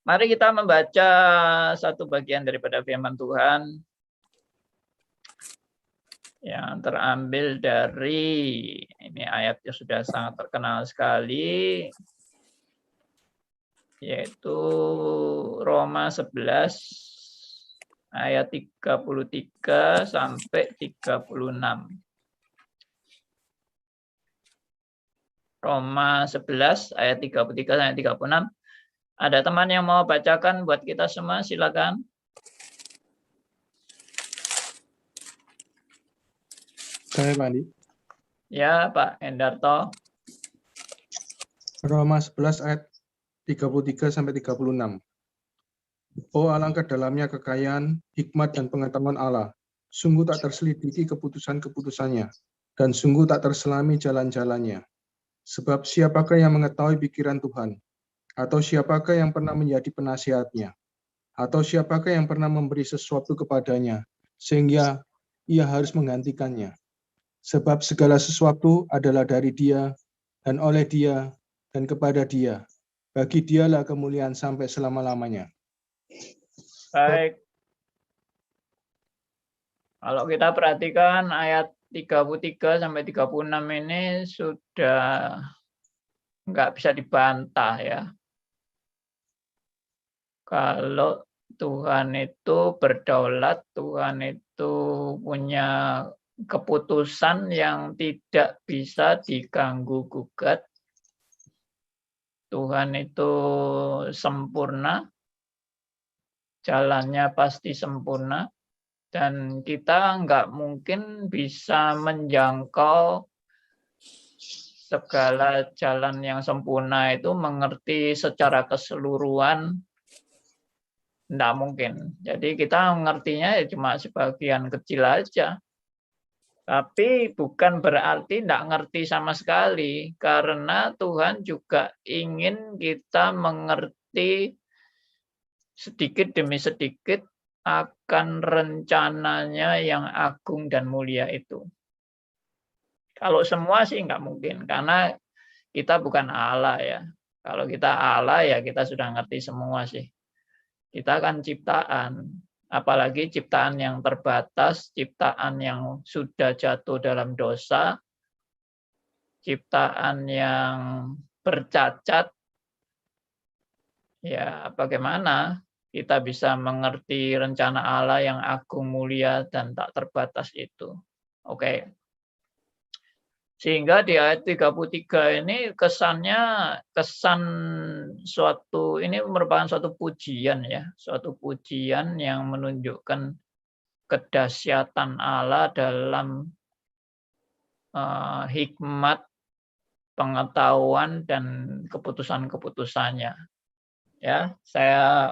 Mari kita membaca satu bagian daripada firman Tuhan yang terambil dari, ini ayatnya sudah sangat terkenal sekali, yaitu Roma 11 ayat 33 sampai 36. Roma 11 ayat 33 sampai 36. Ada teman yang mau bacakan buat kita semua? Silakan. Saya Pak Andi. Ya, Pak Endarto. Roma 11 ayat 33 sampai 36. Oh, alangkah dalamnya kekayaan, hikmat dan pengetahuan Allah. Sungguh tak terselidiki keputusan-keputusannya, dan sungguh tak terselami jalan-jalannya. Sebab siapakah yang mengetahui pikiran Tuhan? Atau siapakah yang pernah menjadi penasihatnya? Atau siapakah yang pernah memberi sesuatu kepadanya, sehingga ia harus menggantikannya? Sebab segala sesuatu adalah dari Dia, dan oleh Dia, dan kepada Dia. Bagi Dialah kemuliaan sampai selama-lamanya. Baik. Kalau kita perhatikan ayat 33 sampai 36 ini sudah nggak bisa dibantah ya. Kalau Tuhan itu berdaulat, Tuhan itu punya keputusan yang tidak bisa diganggu gugat. Tuhan itu sempurna, jalannya pasti sempurna, dan kita nggak mungkin bisa menjangkau segala jalan yang sempurna itu, mengerti secara keseluruhan, nggak mungkin. Jadi kita mengertinya ya cuma sebagian kecil aja. Tapi bukan berarti nggak ngerti sama sekali, karena Tuhan juga ingin kita mengerti sedikit demi sedikit akan rencananya yang agung dan mulia itu. Kalau semua sih nggak mungkin, karena kita bukan Allah ya. Kalau kita Allah ya kita sudah ngerti semua sih. Kita kan ciptaan, apalagi ciptaan yang terbatas, ciptaan yang sudah jatuh dalam dosa, ciptaan yang bercacat. Ya, bagaimana kita bisa mengerti rencana Allah yang agung, mulia, dan tak terbatas itu? Oke. Sehingga di ayat 33 ini kesannya kesan suatu, ini merupakan suatu pujian ya, suatu pujian yang menunjukkan kedahsyatan Allah dalam hikmat, pengetahuan dan keputusan-keputusannya. Ya, saya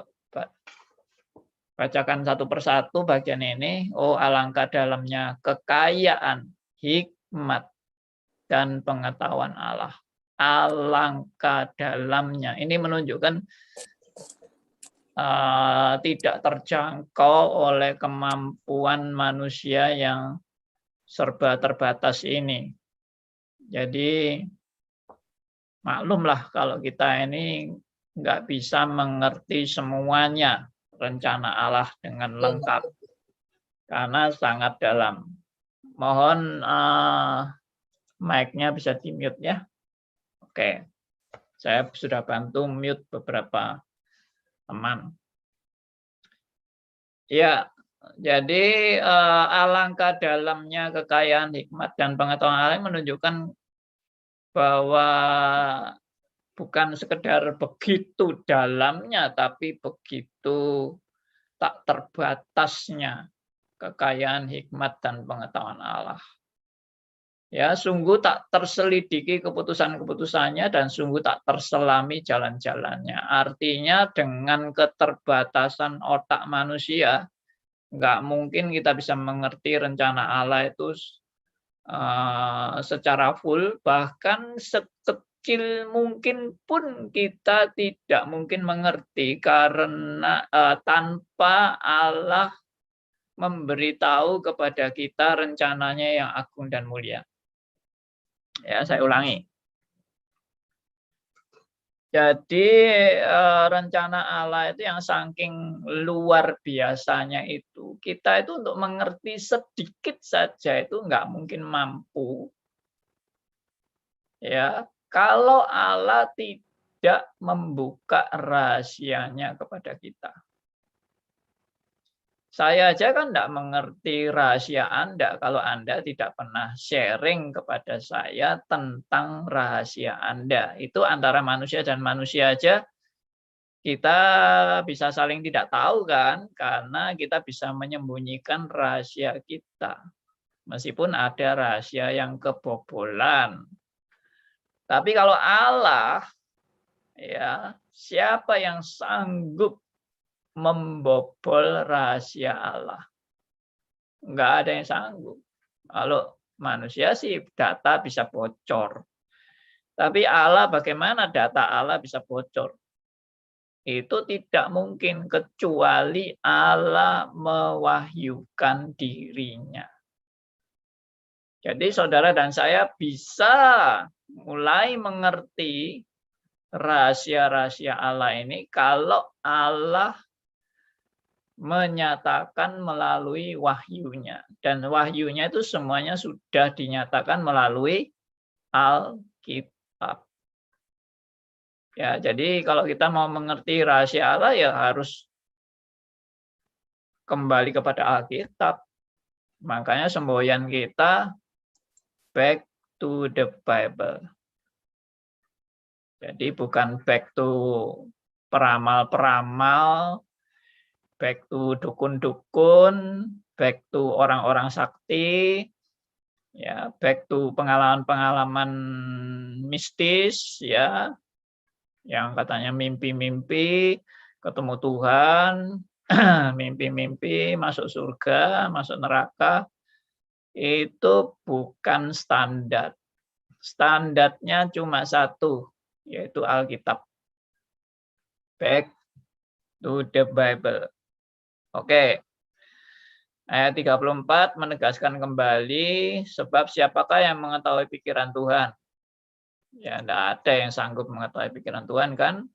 bacakan satu persatu bagian ini. Oh, alangkah dalamnya kekayaan, hikmat, dan pengetahuan Allah. Alangkah dalamnya. Ini menunjukkan tidak terjangkau oleh kemampuan manusia yang serba terbatas ini. Jadi maklumlah kalau kita ini nggak bisa mengerti semuanya rencana Allah dengan lengkap, karena sangat dalam. Mohon mic-nya bisa di-mute ya. Oke, saya sudah bantu mute beberapa teman. Ya, jadi alangkah dalamnya kekayaan, hikmat, dan pengetahuan Allah menunjukkan bahwa bukan sekedar begitu dalamnya, tapi begitu tak terbatasnya kekayaan, hikmat, dan pengetahuan Allah. Ya, sungguh tak terselidiki keputusan-keputusannya dan sungguh tak terselami jalan-jalannya. Artinya dengan keterbatasan otak manusia, nggak mungkin kita bisa mengerti rencana Allah itu secara full, bahkan sekecil mungkin pun kita tidak mungkin mengerti, karena tanpa Allah memberitahu kepada kita rencananya yang agung dan mulia. Ya, saya ulangi. Jadi rencana Allah itu yang saking luar biasanya itu, kita itu untuk mengerti sedikit saja itu nggak mungkin mampu. Ya, kalau Allah tidak membuka rahasianya kepada kita. Saya aja kan tidak mengerti rahasia Anda kalau Anda tidak pernah sharing kepada saya tentang rahasia Anda. Itu antara manusia dan manusia aja kita bisa saling tidak tahu kan, karena kita bisa menyembunyikan rahasia kita. Meskipun ada rahasia yang kebobolan. Tapi kalau Allah, ya, siapa yang sanggup membobol rahasia Allah? Enggak ada yang sanggup. Kalau manusia sih data bisa bocor. Tapi Allah, bagaimana data Allah bisa bocor? Itu tidak mungkin kecuali Allah mewahyukan dirinya. Jadi saudara dan saya bisa mulai mengerti rahasia-rahasia Allah ini kalau Allah menyatakan melalui wahyunya. Dan wahyunya itu semuanya sudah dinyatakan melalui Alkitab. Ya, jadi kalau kita mau mengerti rahasia Allah ya harus kembali kepada Alkitab. Makanya semboyan kita back to the Bible. Jadi bukan back to peramal-peramal, back to dukun-dukun, back to orang-orang sakti, ya, back to pengalaman-pengalaman mistis, ya, yang katanya mimpi-mimpi, ketemu Tuhan, mimpi-mimpi, masuk surga, masuk neraka, itu bukan standar. Standarnya cuma satu, yaitu Alkitab. Back to the Bible. Oke. Ayat 34 menegaskan kembali, sebab siapakah yang mengetahui pikiran Tuhan? Ya, tidak ada yang sanggup mengetahui pikiran Tuhan kan?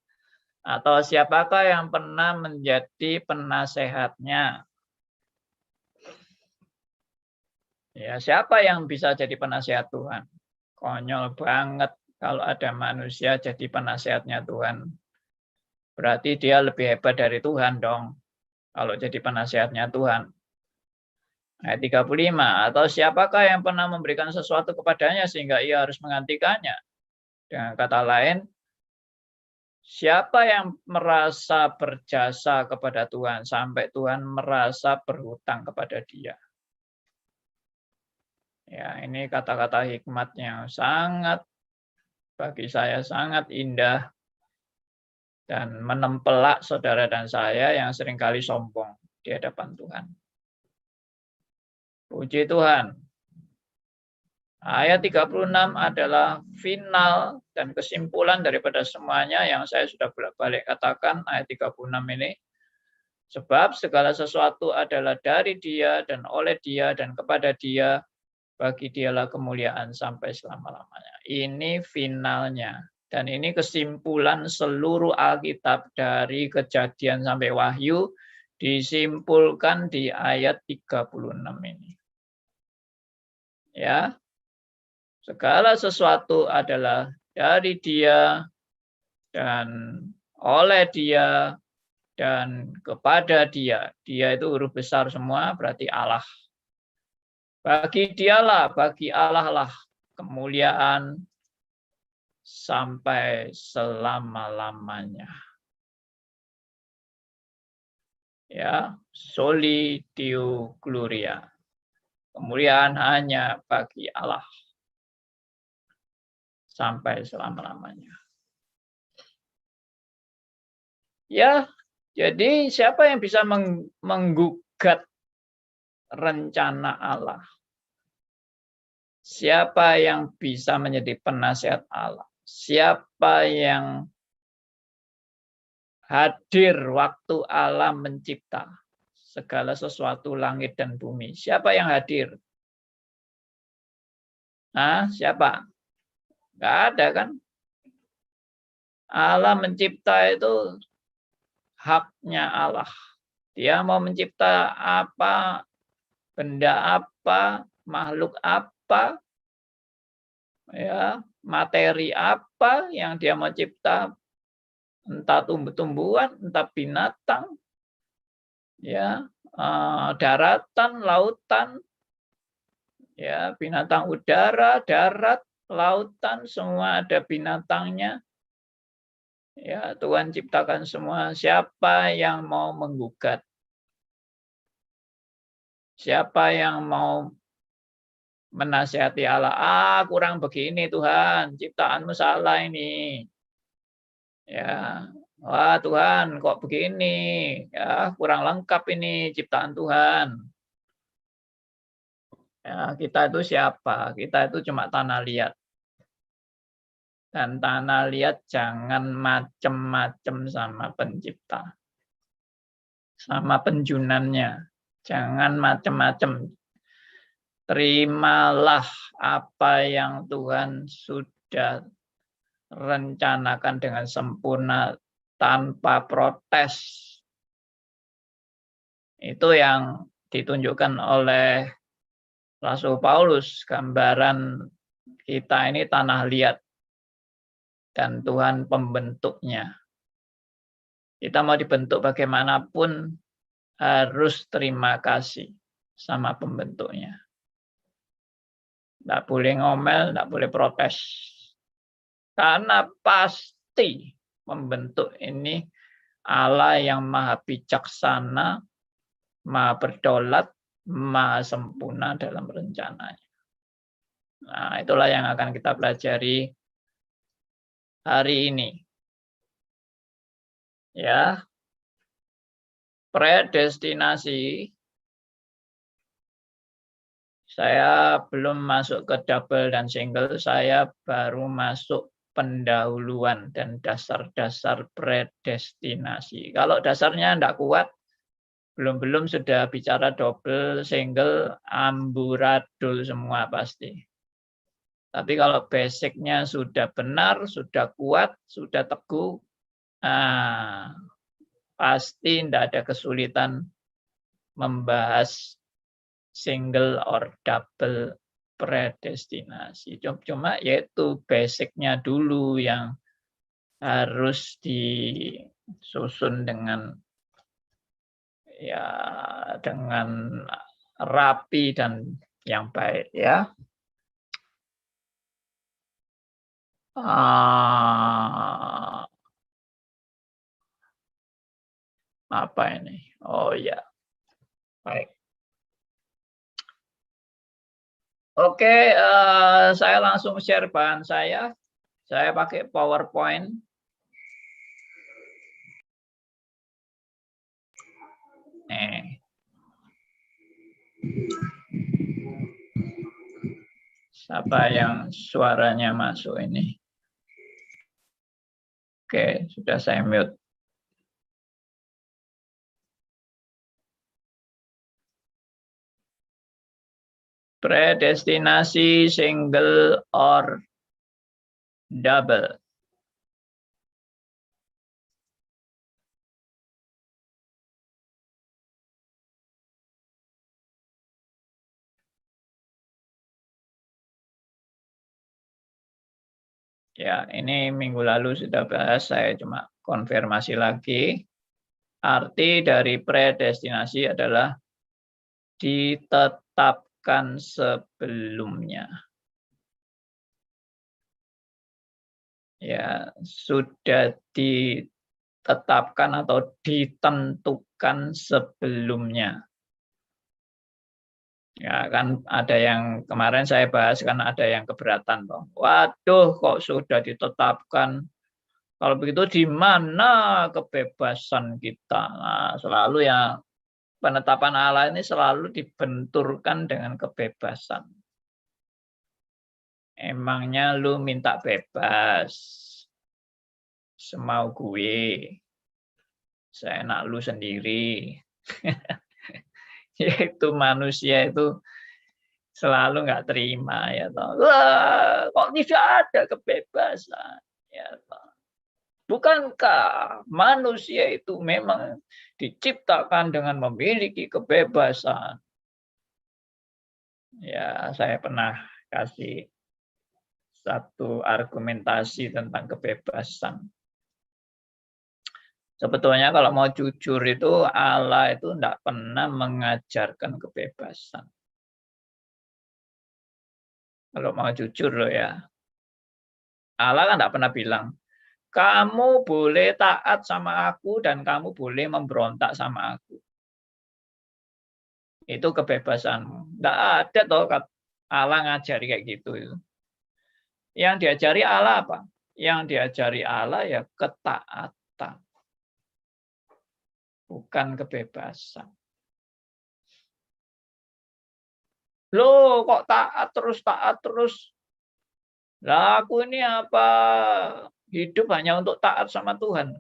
Atau siapakah yang pernah menjadi penasehatnya? Ya, siapa yang bisa jadi penasehat Tuhan? Konyol banget kalau ada manusia jadi penasehatnya Tuhan. Berarti dia lebih hebat dari Tuhan dong, kalau jadi penasehatnya Tuhan. Ayat 35, atau siapakah yang pernah memberikan sesuatu kepadanya sehingga ia harus menggantikannya? Dengan kata lain, siapa yang merasa berjasa kepada Tuhan sampai Tuhan merasa berhutang kepada dia? Ya, ini kata-kata hikmatnya sangat, bagi saya sangat indah dan menempelak saudara dan saya yang seringkali sombong di hadapan Tuhan. Puji Tuhan. Ayat 36 adalah final dan kesimpulan daripada semuanya yang saya sudah bolak-balik katakan ayat 36 ini. Sebab segala sesuatu adalah dari Dia dan oleh Dia dan kepada Dia, bagi Dialah kemuliaan sampai selama-lamanya. Ini finalnya. Dan ini kesimpulan seluruh Alkitab dari Kejadian sampai Wahyu disimpulkan di ayat 36 ini. Ya. Segala sesuatu adalah dari Dia dan oleh Dia dan kepada Dia. Dia itu huruf besar semua, berarti Allah. Bagi Dialah, bagi Allah lah kemuliaan sampai selama-lamanya. Ya, soli Deo gloria. Kemuliaan hanya bagi Allah sampai selama-lamanya. Ya, jadi siapa yang bisa menggugat rencana Allah? Siapa yang bisa menjadi penasihat Allah? Siapa yang hadir waktu Allah mencipta segala sesuatu langit dan bumi? Siapa yang hadir? Siapa? Nggak ada kan? Allah mencipta itu haknya Allah. Dia mau mencipta apa, benda apa, makhluk apa, ya, materi apa yang dia mau cipta, entah tumbuh-tumbuhan, entah binatang, ya, daratan, lautan, ya, binatang udara, darat, lautan, semua ada binatangnya. Ya, Tuhan ciptakan semua. Siapa yang mau menggugat? Siapa yang mau menasihati Allah? Kurang begini Tuhan, ciptaanmu salah ini. Ya, wah Tuhan, kok begini? Ya, kurang lengkap ini ciptaan Tuhan. Ya, kita itu siapa? Kita itu cuma tanah liat. Dan tanah liat jangan macem-macem sama pencipta. Sama penjunannya. Jangan macem-macem. Terimalah apa yang Tuhan sudah rencanakan dengan sempurna tanpa protes. Itu yang ditunjukkan oleh Rasul Paulus, gambaran kita ini tanah liat dan Tuhan pembentuknya. Kita mau dibentuk bagaimanapun harus terima kasih sama pembentuknya. Tidak boleh ngomel, tidak boleh protes. Karena pasti membentuk ini Allah yang maha bijaksana, maha berdaulat, maha sempurna dalam rencananya. Nah, itulah yang akan kita pelajari hari ini. Ya, predestinasi. Saya belum masuk ke double dan single, saya baru masuk pendahuluan dan dasar-dasar predestinasi. Kalau dasarnya tidak kuat, belum sudah bicara double, single, amburadul semua pasti. Tapi kalau basicnya sudah benar, sudah kuat, sudah teguh, pasti tidak ada kesulitan membahas single or double predestinasi. Cuma yaitu basicnya dulu yang harus disusun dengan rapi dan yang baik ya. Apa ini? Oh ya, baik. Oke, saya langsung share bahan saya. Saya pakai PowerPoint. Siapa yang suaranya masuk ini? Oke, sudah saya mute. Predestinasi single or double. Ya, ini minggu lalu sudah bahas, saya cuma konfirmasi lagi. Arti dari predestinasi adalah ditetapkan sebelumnya. Ya, sudah ditetapkan atau ditentukan sebelumnya. Ya kan ada yang kemarin saya bahas kan ada yang keberatan toh. Waduh kok sudah ditetapkan. Kalau begitu di mana kebebasan kita? Nah, selalu yang penetapan Allah ini selalu dibenturkan dengan kebebasan. Emangnya lu minta bebas? Semau gue. Seenak lu sendiri. Yaitu manusia itu selalu nggak terima ya toh. Wah, kok tidak ada kebebasan ya toh. Bukankah manusia itu memang diciptakan dengan memiliki kebebasan? Ya, saya pernah kasih satu argumentasi tentang kebebasan. Sebetulnya kalau mau jujur itu Allah itu tidak pernah mengajarkan kebebasan. Kalau mau jujur loh ya. Allah kan tidak pernah bilang, kamu boleh taat sama aku dan kamu boleh memberontak sama aku. Itu kebebasanmu. Tidak ada toh Allah ngajari kayak gitu. Yang diajari Allah apa? Yang diajari Allah ya ketaatan. Bukan kebebasan. Loh, kok taat terus? Lah aku ini apa? Hidup hanya untuk taat sama Tuhan.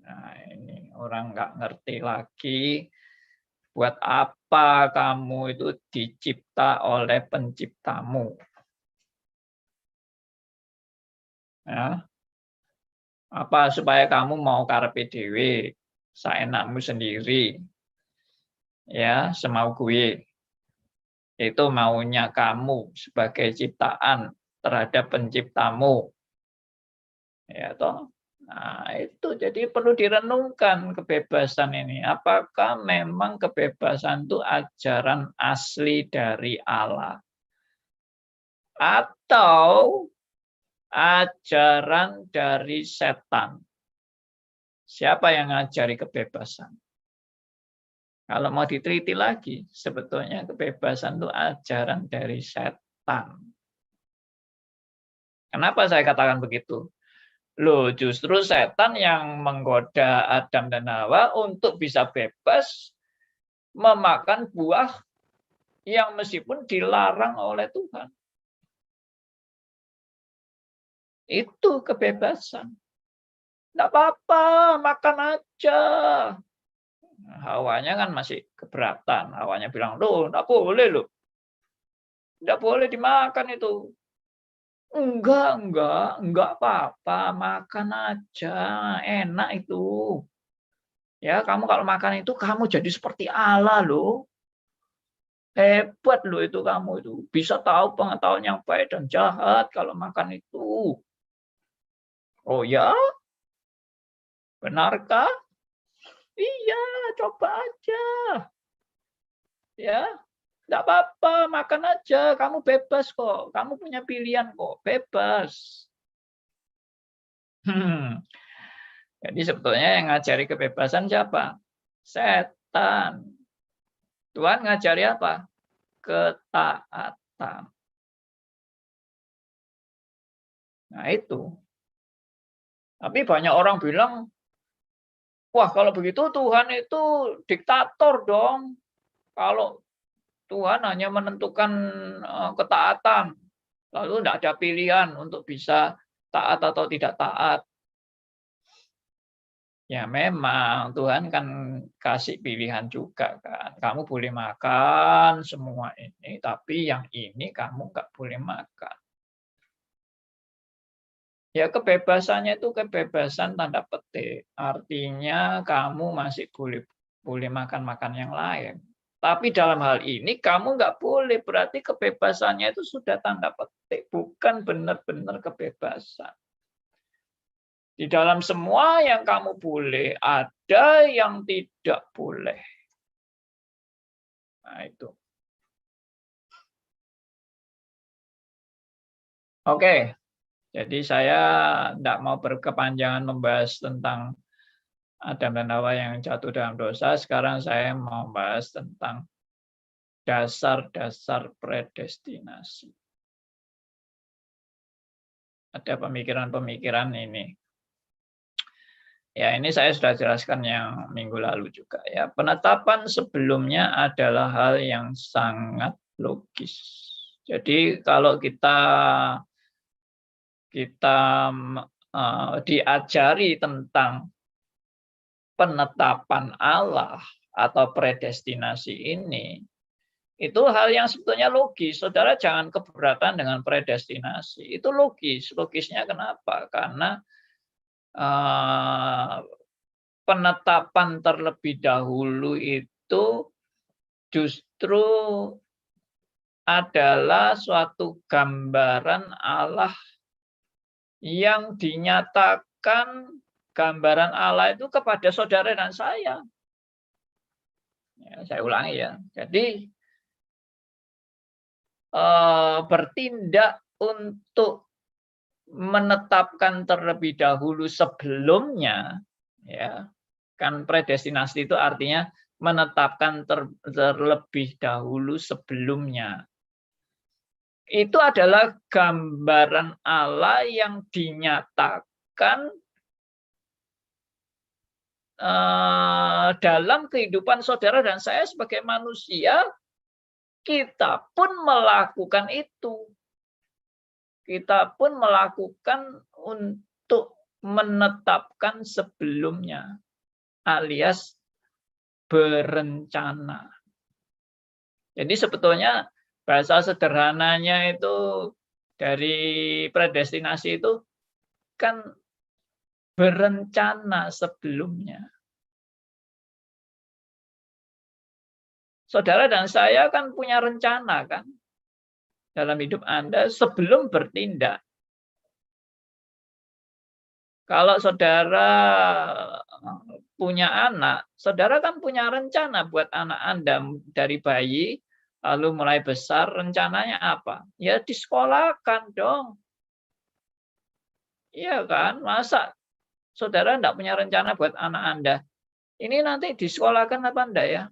Nah, ini orang nggak ngerti lagi. Buat apa kamu itu dicipta oleh penciptamu? Ya. Apa supaya kamu mau karepe dhewe, saenakmu sendiri. Ya, semau gue. Itu maunya kamu sebagai ciptaan terhadap penciptamu. Ya toh. Nah, itu jadi perlu direnungkan kebebasan ini. Apakah memang kebebasan itu ajaran asli dari Allah? Atau ajaran dari setan? Siapa yang ngajari kebebasan? Kalau mau diteliti lagi, sebetulnya kebebasan itu ajaran dari setan. Kenapa saya katakan begitu? Loh, justru setan yang menggoda Adam dan Hawa untuk bisa bebas memakan buah yang meskipun dilarang oleh Tuhan. Itu kebebasan. Tidak apa-apa, makan aja. Hawanya kan masih keberatan. Hawanya bilang, loh, tidak boleh loh. Tidak boleh dimakan itu. Enggak apa-apa, makan aja, enak itu. Ya, kamu kalau makan itu kamu jadi seperti Allah loh. Hebat loh itu kamu itu. Bisa tahu pengetahuan yang baik dan jahat kalau makan itu. Oh ya? Benarkah? Iya, coba aja. Ya, enggak apa-apa, makan aja. Kamu bebas kok. Kamu punya pilihan kok, bebas. Jadi sebetulnya yang ngajari kebebasan siapa? Setan. Tuhan ngajari apa? Ketaatan. Nah itu. Tapi banyak orang bilang, wah kalau begitu Tuhan itu diktator dong. Kalau Tuhan hanya menentukan ketaatan, lalu tidak ada pilihan untuk bisa taat atau tidak taat. Ya memang Tuhan kan kasih pilihan juga kan. Kamu boleh makan semua ini, tapi yang ini kamu nggak boleh makan. Ya kebebasannya itu kebebasan tanda petik. Artinya kamu masih boleh makan yang lain. Tapi dalam hal ini kamu nggak boleh. Berarti kebebasannya itu sudah tanda petik. Bukan benar-benar kebebasan. Di dalam semua yang kamu boleh, ada yang tidak boleh. Nah itu. Oke. Jadi saya tidak mau berkepanjangan membahas tentang Adam dan Hawa yang jatuh dalam dosa. Sekarang saya mau membahas tentang dasar-dasar predestinasi. Ada pemikiran-pemikiran ini. Ya, ini saya sudah jelaskan yang minggu lalu juga ya. Penetapan sebelumnya adalah hal yang sangat logis. Jadi kalau kita diajari tentang penetapan Allah atau predestinasi ini, itu hal yang sebetulnya logis. Saudara jangan keberatan dengan predestinasi. Itu logis. Logisnya kenapa? Karena penetapan terlebih dahulu itu justru adalah suatu gambaran Allah yang dinyatakan gambaran Allah itu kepada saudara dan saya. Ya, saya ulangi ya. Jadi bertindak untuk menetapkan terlebih dahulu sebelumnya, ya kan predestinasi itu artinya menetapkan terlebih dahulu sebelumnya. Itu adalah gambaran Allah yang dinyatakan dalam kehidupan saudara dan saya sebagai manusia. Kita pun melakukan itu. Kita pun melakukan untuk menetapkan sebelumnya, alias berencana. Jadi sebetulnya bahasa sederhananya itu dari predestinasi itu kan berencana sebelumnya. Saudara dan saya kan punya rencana kan dalam hidup Anda sebelum bertindak. Kalau saudara punya anak, saudara kan punya rencana buat anak Anda dari bayi, lalu mulai besar, rencananya apa? Ya disekolahkan dong. Iya kan? Masa saudara enggak punya rencana buat anak Anda? Ini nanti disekolahkan apa enggak ya?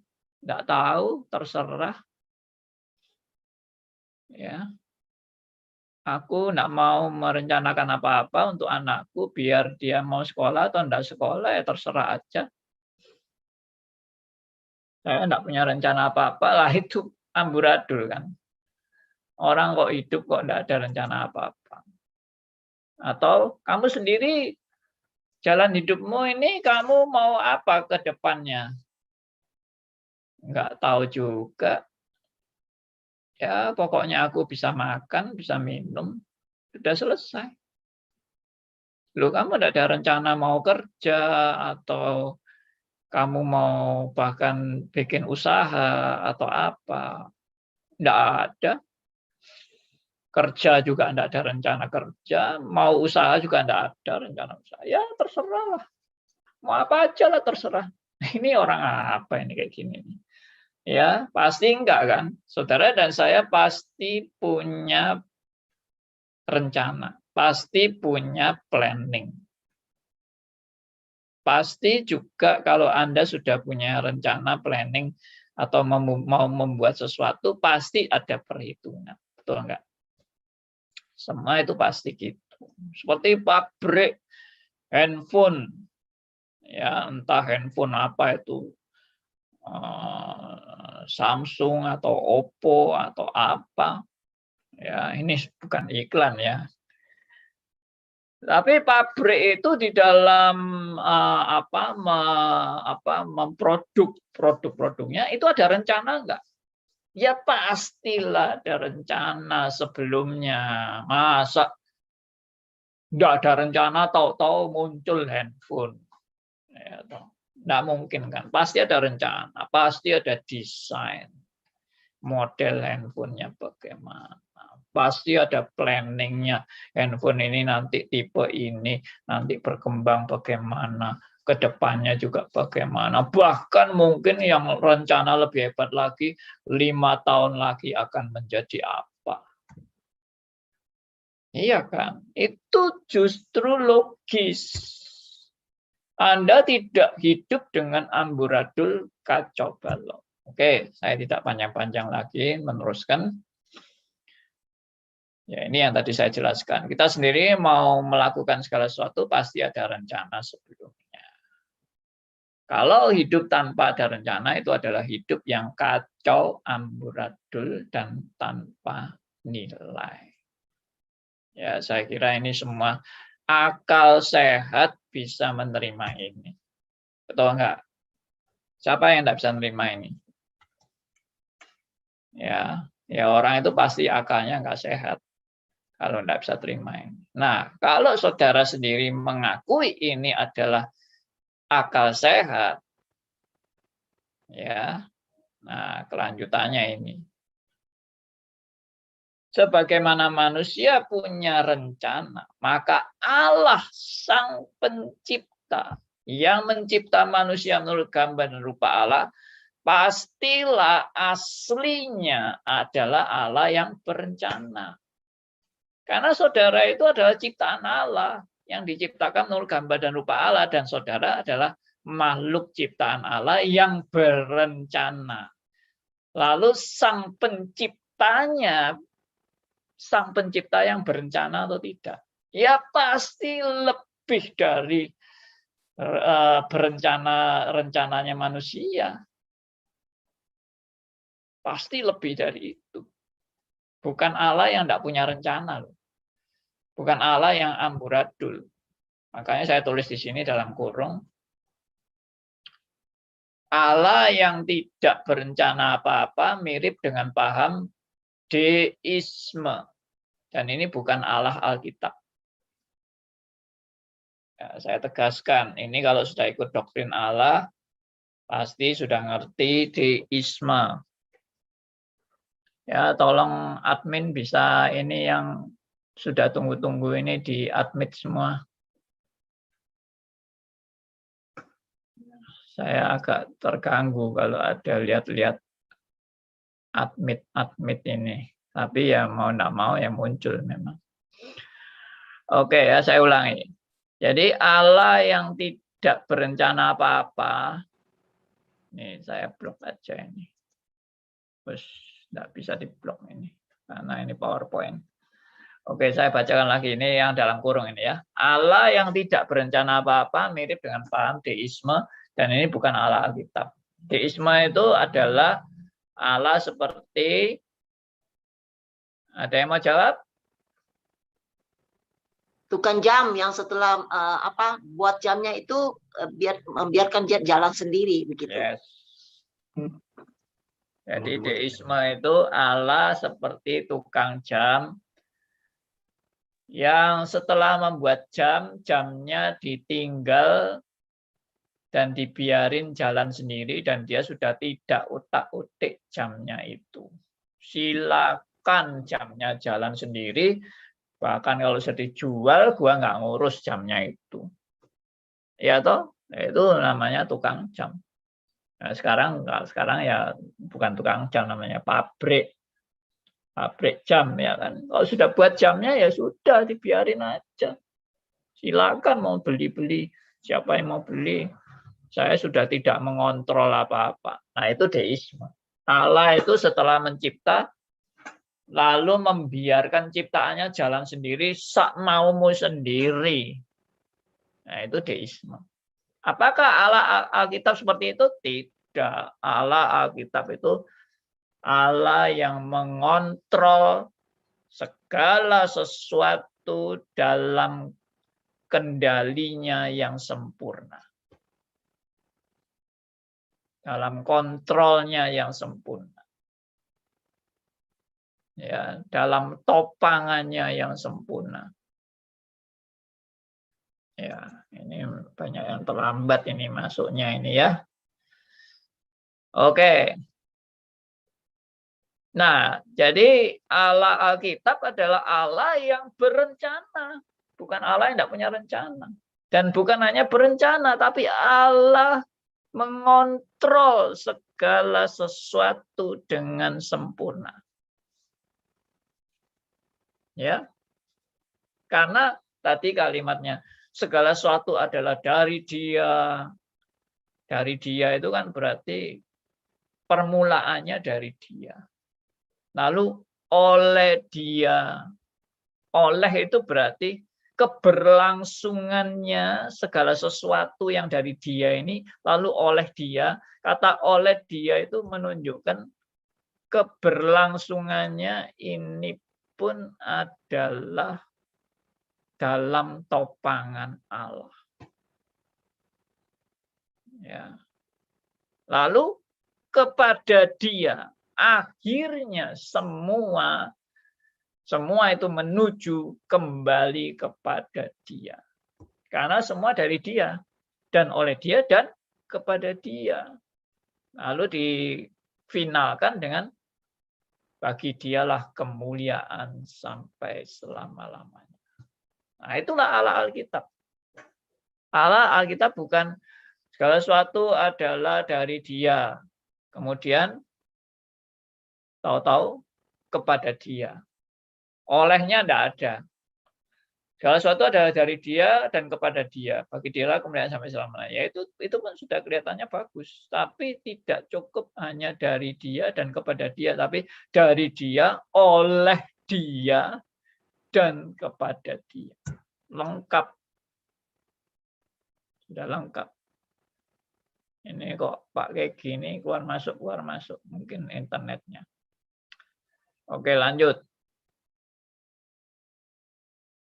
Enggak tahu, terserah. Ya. Aku enggak mau merencanakan apa-apa untuk anakku biar dia mau sekolah atau enggak sekolah ya terserah aja. Saya enggak punya rencana apa-apa lah itu amburadul kan. Orang kok hidup kok enggak ada rencana apa-apa. Atau kamu sendiri jalan hidupmu ini kamu mau apa ke depannya? Enggak tahu juga. Ya, pokoknya aku bisa makan, bisa minum, sudah selesai. Loh, kamu tidak ada rencana mau kerja atau kamu mau bahkan bikin usaha atau apa? Tidak ada. Kerja juga tidak ada rencana kerja, mau usaha juga tidak ada rencana usaha. Ya terserah lah. Mau apa aja lah terserah. Ini orang apa ini kayak gini? Ya, pasti enggak kan? Saudara dan saya pasti punya rencana, pasti punya planning. Pasti juga kalau Anda sudah punya rencana, planning, atau mau membuat sesuatu, pasti ada perhitungan. Betul enggak? Semua itu pasti gitu. Seperti pabrik handphone. Ya, entah handphone apa itu. Samsung atau Oppo atau apa. Ya, ini bukan iklan ya. Tapi pabrik itu di dalam produk-produknya itu ada rencana enggak? Ya pastilah ada rencana sebelumnya. Masa enggak ada rencana tahu-tahu muncul handphone? Ya, enggak mungkin kan? Pasti ada rencana, pasti ada desain. Model handphonenya bagaimana? Pasti ada planningnya. Handphone ini nanti tipe ini, nanti berkembang bagaimana, kedepannya juga bagaimana. Bahkan mungkin yang rencana lebih hebat lagi, 5 tahun lagi akan menjadi apa. Iya kan? Itu justru logis. Anda tidak hidup dengan amburadul kacau balau. Oke, saya tidak panjang-panjang lagi meneruskan. Ya, ini yang tadi saya jelaskan. Kita sendiri mau melakukan segala sesuatu pasti ada rencana sebelumnya. Kalau hidup tanpa ada rencana itu adalah hidup yang kacau, amburadul, dan tanpa nilai. Ya, saya kira ini semua akal sehat bisa menerima ini. Betul enggak? Siapa yang tidak bisa menerima ini? Ya, orang itu pasti akalnya enggak sehat. Kalau tidak bisa terima ini. Nah, kalau saudara sendiri mengakui ini adalah akal sehat, ya. Nah, kelanjutannya ini. Sebagaimana manusia punya rencana, maka Allah Sang Pencipta yang mencipta manusia menurut gambar dan rupa Allah, pastilah aslinya adalah Allah yang berencana. Karena saudara itu adalah ciptaan Allah yang diciptakan menurut gambar dan rupa Allah, dan saudara adalah makhluk ciptaan Allah yang berencana. Lalu Sang Penciptanya, Sang Pencipta yang berencana atau tidak? Ya pasti lebih dari rencananya manusia. Pasti lebih dari itu. Bukan Allah yang tidak punya rencana loh. Bukan Allah yang amburadul. Makanya saya tulis di sini dalam kurung, Allah yang tidak berencana apa-apa mirip dengan paham deisme. Dan ini bukan Allah Alkitab. Ya, saya tegaskan, ini kalau sudah ikut doktrin Allah, pasti sudah ngerti deisme. Ya, tolong admin bisa ini yang sudah tunggu-tunggu ini di admit semua. Saya agak terganggu kalau ada lihat-lihat admit ini. Tapi ya mau tidak mau ya muncul memang. Oke ya, saya ulangi. Jadi Allah yang tidak berencana apa-apa. Ini saya blok aja ini. Terus tidak bisa diblok ini. Karena ini PowerPoint. Oke, saya bacakan lagi. Ini yang dalam kurung ini ya. Allah yang tidak berencana apa-apa mirip dengan paham deisme. Dan ini bukan Allah Alkitab. Deisme itu adalah Allah seperti, ada yang mau jawab? Tukang jam yang setelah buat jamnya itu membiarkan dia jalan sendiri begitu. Yes. Jadi deisme itu Allah seperti tukang jam yang setelah membuat jam, jamnya ditinggal dan dibiarin jalan sendiri dan dia sudah tidak utak-utik jamnya itu. Silakan jamnya jalan sendiri, bahkan kalau sudah dijual, gua nggak ngurus jamnya itu. Ya toh, itu namanya tukang jam. Nah, sekarang ya bukan tukang jam, namanya pabrik jam ya kan. Kalau sudah buat jamnya ya sudah dibiarin aja. Silakan mau beli, siapa yang mau beli. Saya sudah tidak mengontrol apa-apa. Nah, itu deisme. Allah itu setelah mencipta, lalu membiarkan ciptaannya jalan sendiri, sak maumu sendiri. Nah, itu deisme. Apakah Allah Alkitab seperti itu? Tidak. Allah Alkitab itu Allah yang mengontrol segala sesuatu dalam kendalinya yang sempurna. Dalam kontrolnya yang sempurna. Ya, dalam topangannya yang sempurna. Ya, ini banyak yang terlambat ini masuknya ini ya. Oke. Nah, jadi Allah Alkitab adalah Allah yang berencana, bukan Allah yang tidak punya rencana. Dan bukan hanya berencana, tapi Allah mengontrol segala sesuatu dengan sempurna. Ya. Karena tadi kalimatnya segala sesuatu adalah dari Dia. Dari Dia itu kan berarti permulaannya dari Dia. Lalu oleh Dia. Oleh itu berarti keberlangsungannya segala sesuatu yang dari Dia ini lalu oleh Dia. Kata oleh Dia itu menunjukkan keberlangsungannya ini pun adalah dalam topangan Allah. Ya. Lalu kepada Dia akhirnya semua Semua itu menuju kembali kepada Dia. Karena semua dari Dia, dan oleh Dia, dan kepada Dia. Lalu difinalkan dengan bagi Dialah kemuliaan sampai selama-lamanya. Nah, itulah Allah Alkitab. Allah Alkitab bukan segala sesuatu adalah dari Dia. Kemudian tahu-tahu kepada Dia. Olehnya tidak ada. Segala sesuatu adalah dari Dia dan kepada Dia. Bagi Dialah kemuliaan sampai selamanya. Ya, itu pun sudah kelihatannya bagus. Tapi tidak cukup hanya dari Dia dan kepada Dia. Tapi dari Dia, oleh Dia, dan kepada Dia. Lengkap. Sudah lengkap. Ini kok pakai gini, keluar masuk. Mungkin internetnya. Oke, lanjut.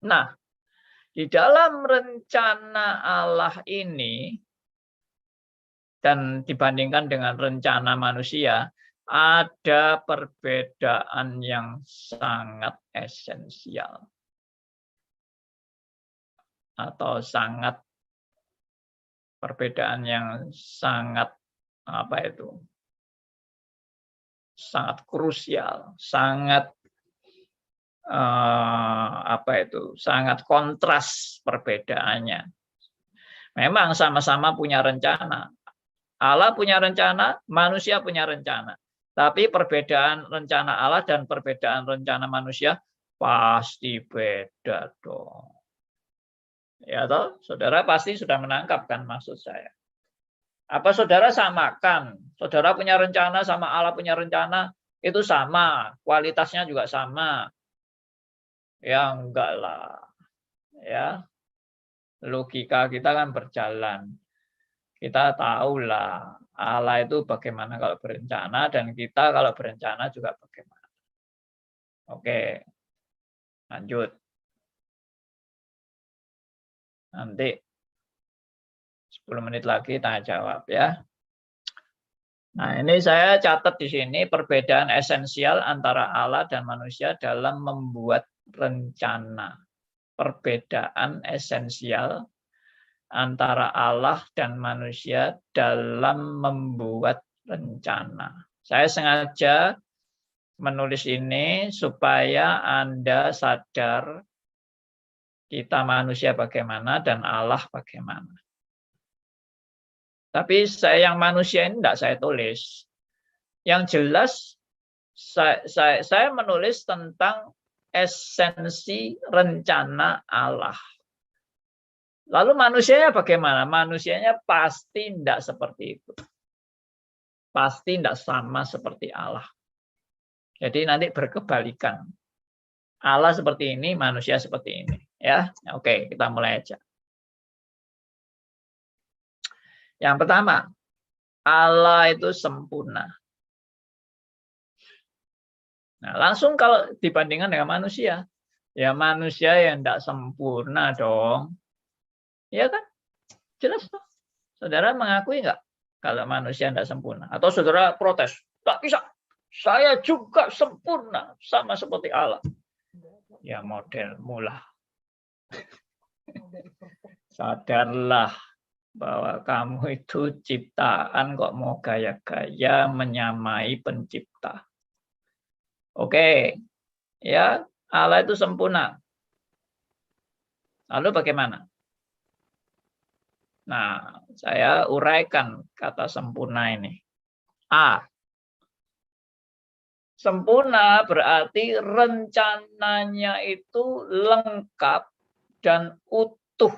Nah, di dalam rencana Allah ini, dan dibandingkan dengan rencana manusia, ada perbedaan yang sangat esensial. Atau perbedaan yang sangat, sangat krusial, sangat sangat kontras perbedaannya. Memang sama-sama punya rencana. Allah punya rencana, manusia punya rencana. Tapi perbedaan rencana Allah dan perbedaan rencana manusia pasti beda dong. Ya toh, saudara pasti sudah menangkap kan maksud saya. Apa saudara samakan? Saudara punya rencana sama Allah punya rencana itu sama, kualitasnya juga sama. Ya enggak lah. Ya. Logika kita kan berjalan. Kita tahulah Allah itu bagaimana kalau berencana dan kita kalau berencana juga bagaimana. Oke. Lanjut. Nanti 10 menit lagi tanya jawab ya. Nah, ini saya catat di sini perbedaan esensial antara Allah dan manusia dalam membuat rencana. Perbedaan esensial antara Allah dan manusia dalam membuat rencana. Saya sengaja menulis ini supaya Anda sadar kita manusia bagaimana dan Allah bagaimana. Tapi yang manusia ini tidak saya tulis. Yang jelas saya menulis tentang esensi rencana Allah. Lalu manusianya bagaimana? Manusianya pasti tidak seperti itu. Pasti tidak sama seperti Allah. Jadi nanti berkebalikan. Allah seperti ini, manusia seperti ini. Ya, oke, kita mulai aja. Yang pertama, Allah itu sempurna. Nah, langsung kalau dibandingkan dengan manusia, ya manusia yang tidak sempurna dong. Ya kan? Jelas toh. Saudara mengakui nggak kalau manusia tidak sempurna? Atau saudara protes? Tak bisa. Saya juga sempurna, sama seperti Allah. Ya model mula. Sadarlah bahwa kamu itu ciptaan kok mau gaya-gaya menyamai pencipta. Oke, ya Allah itu sempurna. Lalu bagaimana? Nah, saya uraikan kata sempurna ini. A. Sempurna berarti rencananya itu lengkap dan utuh.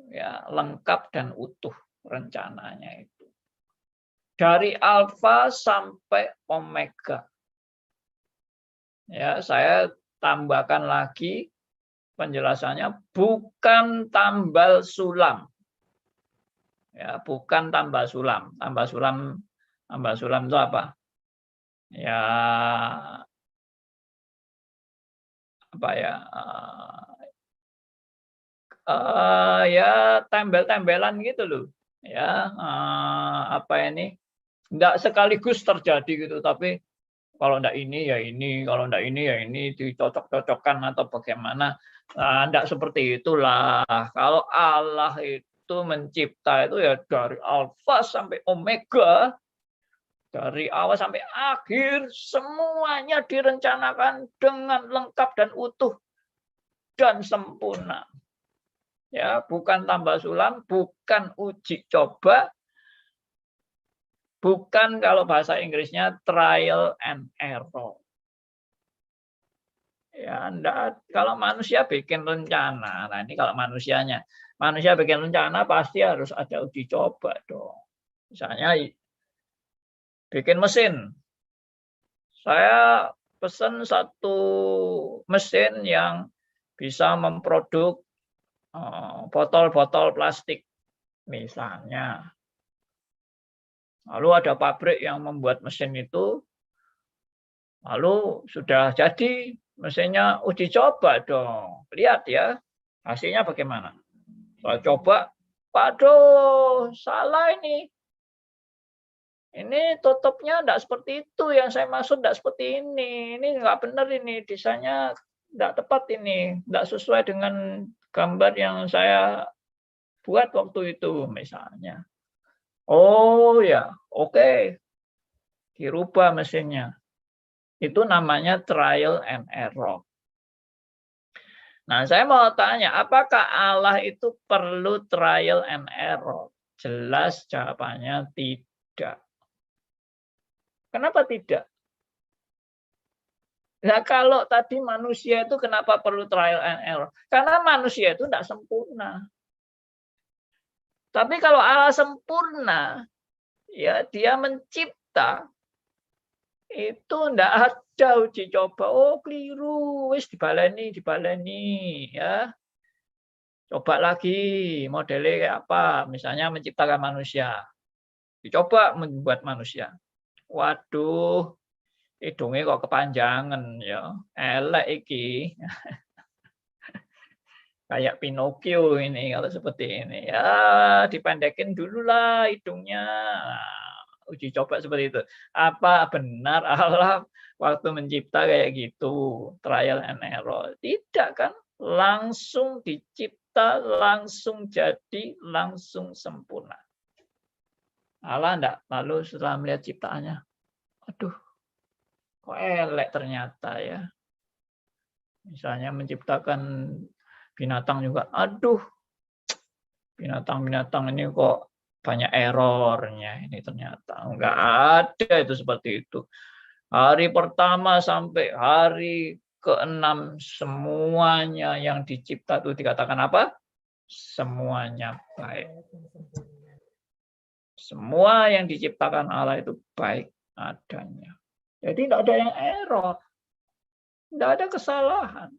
Ya, lengkap dan utuh rencananya itu. Dari alfa sampai omega. Ya, saya tambahkan lagi penjelasannya bukan tambal sulam. Ya, bukan tambah sulam. Tambah sulam itu apa? Ya, apa ya? Ya tembel-tembelan gitu loh. Ya, apa ini? Enggak sekaligus terjadi gitu, tapi Kalau enggak ini ya ini, kalau enggak ini ya ini, dicocok-cocokkan atau bagaimana. Nah, enggak seperti itulah. Kalau Allah itu mencipta itu ya dari alfa sampai omega, dari awal sampai akhir, semuanya direncanakan dengan lengkap dan utuh dan sempurna. Ya, bukan tambah sulam, bukan uji coba, bukan kalau bahasa Inggrisnya trial and error. Ya, enggak, kalau manusia bikin rencana. Nah, ini kalau manusianya. Manusia bikin rencana pasti harus ada uji coba dong. Misalnya bikin mesin. Saya pesan satu mesin yang bisa memproduk botol-botol plastik misalnya. Lalu ada pabrik yang membuat mesin itu, lalu sudah jadi mesinnya, uji coba dong. Lihat ya, hasilnya bagaimana. Saya coba, waduh, salah ini. Ini tutupnya enggak seperti itu, yang saya maksud enggak seperti ini. Ini enggak benar ini, desainnya enggak tepat ini, enggak sesuai dengan gambar yang saya buat waktu itu misalnya. Oh ya, oke. Dirubah mesinnya. Itu namanya trial and error. Nah, saya mau tanya, apakah Allah itu perlu trial and error? Jelas jawabannya tidak. Kenapa tidak? Nah, kalau tadi manusia itu kenapa perlu trial and error? Karena manusia itu tidak sempurna. Tapi kalau Allah sempurna, ya dia mencipta, itu tidak ada uji coba. Oh, keliru, wis dibaleni, ya. Coba lagi, modelnya kayak apa? Misalnya menciptakan manusia. Dicoba membuat manusia. Waduh, hidungnya kok kepanjangan ya. Elek iki. Kayak Pinocchio ini kalau seperti ini. Ya, dipendekin dulu lah hidungnya. Nah, uji coba seperti itu. Apa benar Allah waktu mencipta kayak gitu? Trial and error. Tidak kan? Langsung dicipta, langsung jadi, langsung sempurna. Allah enggak. Lalu setelah melihat ciptaannya, aduh, kok elek ternyata ya. Misalnya menciptakan binatang juga, aduh, binatang-binatang ini kok banyak errornya ini ternyata. Enggak ada itu seperti itu. Hari pertama sampai hari ke-6 semuanya yang dicipta itu dikatakan apa? Semuanya baik. Semua yang diciptakan Allah itu baik adanya. Jadi tidak ada yang error. Tidak ada kesalahan.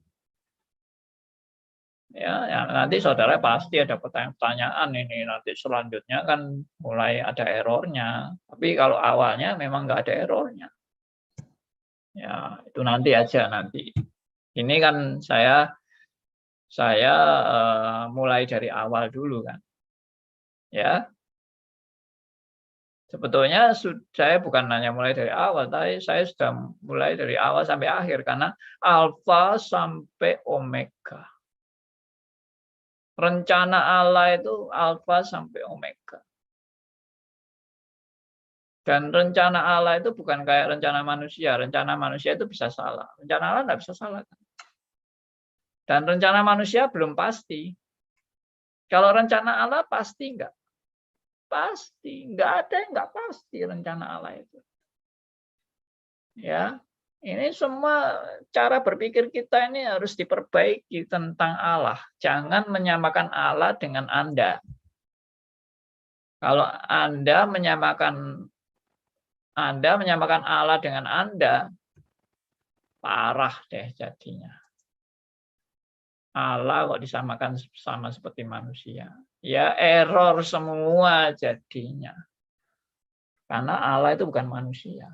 Ya, nanti saudara pasti ada pertanyaan ini. Nanti selanjutnya kan mulai ada errornya. Tapi kalau awalnya memang nggak ada errornya. Ya, itu nanti aja nanti. Ini kan saya mulai dari awal dulu kan. Ya. Sebetulnya saya bukan hanya mulai dari awal, tapi saya sudah mulai dari awal sampai akhir karena alfa sampai omega. Rencana Allah itu alfa sampai omega. Dan rencana Allah itu bukan kayak rencana manusia. Rencana manusia itu bisa salah. Rencana Allah tidak bisa salah. Dan rencana manusia belum pasti. Kalau rencana Allah pasti enggak. Pasti. Enggak ada yang enggak pasti rencana Allah itu. Ya, ini semua cara berpikir kita ini harus diperbaiki tentang Allah. Jangan menyamakan Allah dengan Anda. Kalau Anda menyamakan Allah dengan Anda, parah deh jadinya. Allah kok disamakan sama seperti manusia. Ya error semua jadinya. Karena Allah itu bukan manusia.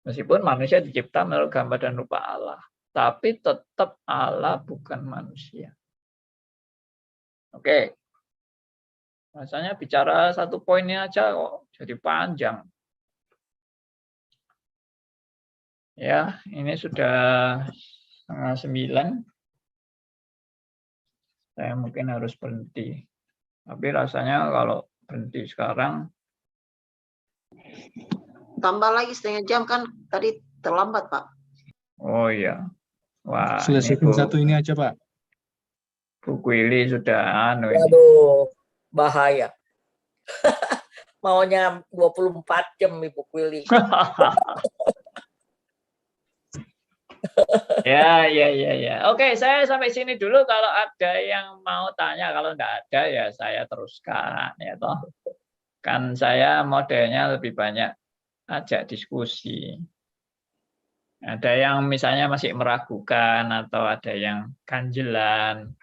Meskipun manusia dicipta menurut gambar dan rupa Allah. Tapi tetap Allah bukan manusia. Oke. Rasanya bicara satu poinnya aja kok jadi panjang. Ya, ini sudah 8:30. Saya mungkin harus berhenti. Tapi rasanya kalau berhenti sekarang, Tambah lagi setengah jam kan tadi terlambat, Pak. oh iya. Wah, ini Selesaikan satu ini aja, Pak. Bu Kwili sudah anu ini. Waduh, bahaya. Maunya 24 jam Ibu Kwili. Ya. Oke, saya sampai sini dulu. Kalau ada yang mau tanya, kalau enggak ada ya saya teruskan ya toh. Kan saya modelnya lebih banyak ajak diskusi. Ada yang misalnya masih meragukan atau ada yang ganjelan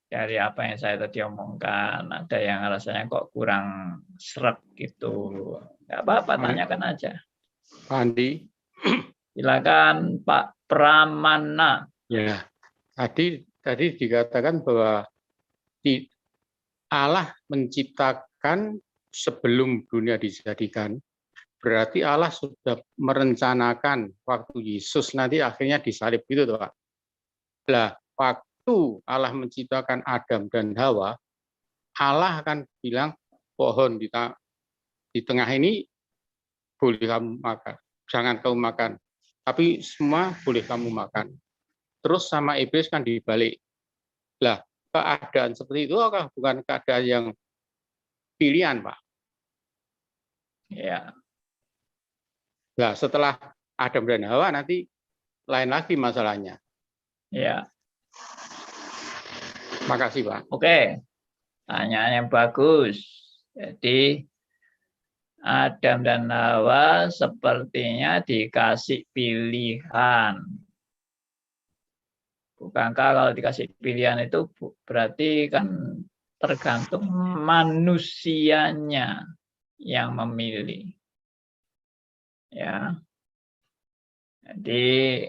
dari apa yang saya tadi omongkan. Ada yang rasanya kok kurang seret gitu. Enggak apa-apa, tanyakan aja. Pak Andi. Silakan Pak Pramana. Ya, tadi dikatakan bahwa Allah menciptakan sebelum dunia dijadikan. Berarti Allah sudah merencanakan waktu Yesus nanti akhirnya disalib gitu, Pak. Lah, waktu Allah menciptakan Adam dan Hawa, Allah akan bilang pohon di tengah ini boleh kamu makan, jangan kamu makan. Tapi semua boleh kamu makan. Terus sama iblis kan dibalik. Lah, keadaan seperti itu bukan keadaan yang pilihan, Pak. Ya. Nah, setelah Adam dan Hawa nanti lain lagi masalahnya. Ya. Makasih, Pak. Oke. Tanyaan yang bagus. Jadi Adam dan Hawa sepertinya dikasih pilihan. Bukankah kalau dikasih pilihan itu berarti kan tergantung manusianya yang memilih. Ya. Jadi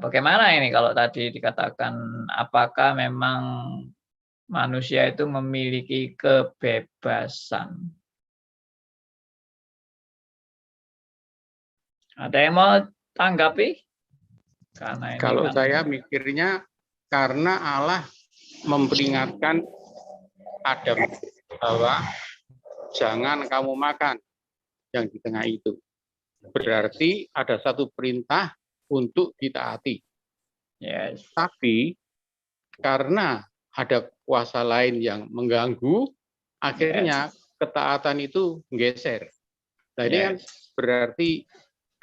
bagaimana ini kalau tadi dikatakan apakah memang manusia itu memiliki kebebasan? Ada yang mau tanggapi? Karena ini Kalau kan, saya mikirnya karena Allah memperingatkan Adam bahwa jangan kamu makan yang di tengah itu. Berarti ada satu perintah untuk ditaati. yes. Tapi karena ada kuasa lain yang mengganggu, akhirnya ketaatan itu geser. Nah, ini kan berarti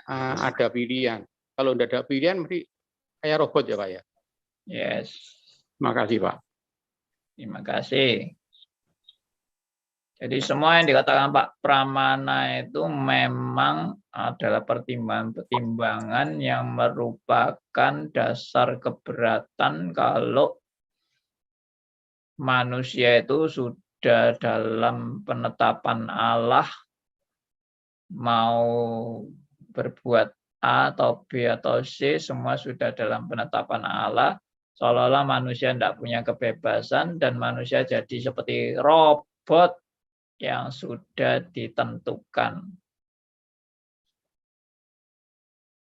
ada pilihan. Kalau tidak ada pilihan, mesti kayak robot ya, Pak ya. Yes. Makasih, Pak. Terima kasih. Jadi semua yang dikatakan Pak Pramana itu memang adalah pertimbangan-pertimbangan yang merupakan dasar keberatan kalau manusia itu sudah dalam penetapan Allah mau berbuat A atau B atau C, semua sudah dalam penetapan Allah, seolah-olah manusia tidak punya kebebasan dan manusia jadi seperti robot yang sudah ditentukan.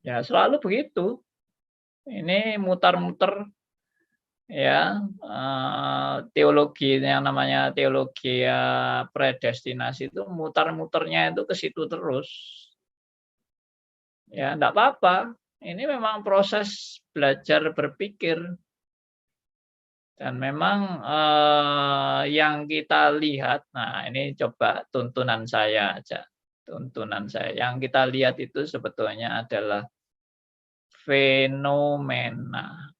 Ya, selalu begitu. Ini mutar-muter ya, teologi yang namanya teologi predestinasi itu mutar-muternya itu ke situ terus. Ya, enggak apa-apa. Ini memang proses belajar berpikir. Dan memang yang kita lihat, nah ini coba tuntunan saya aja. Tuntunan saya. Yang kita lihat itu sebetulnya adalah fenomena.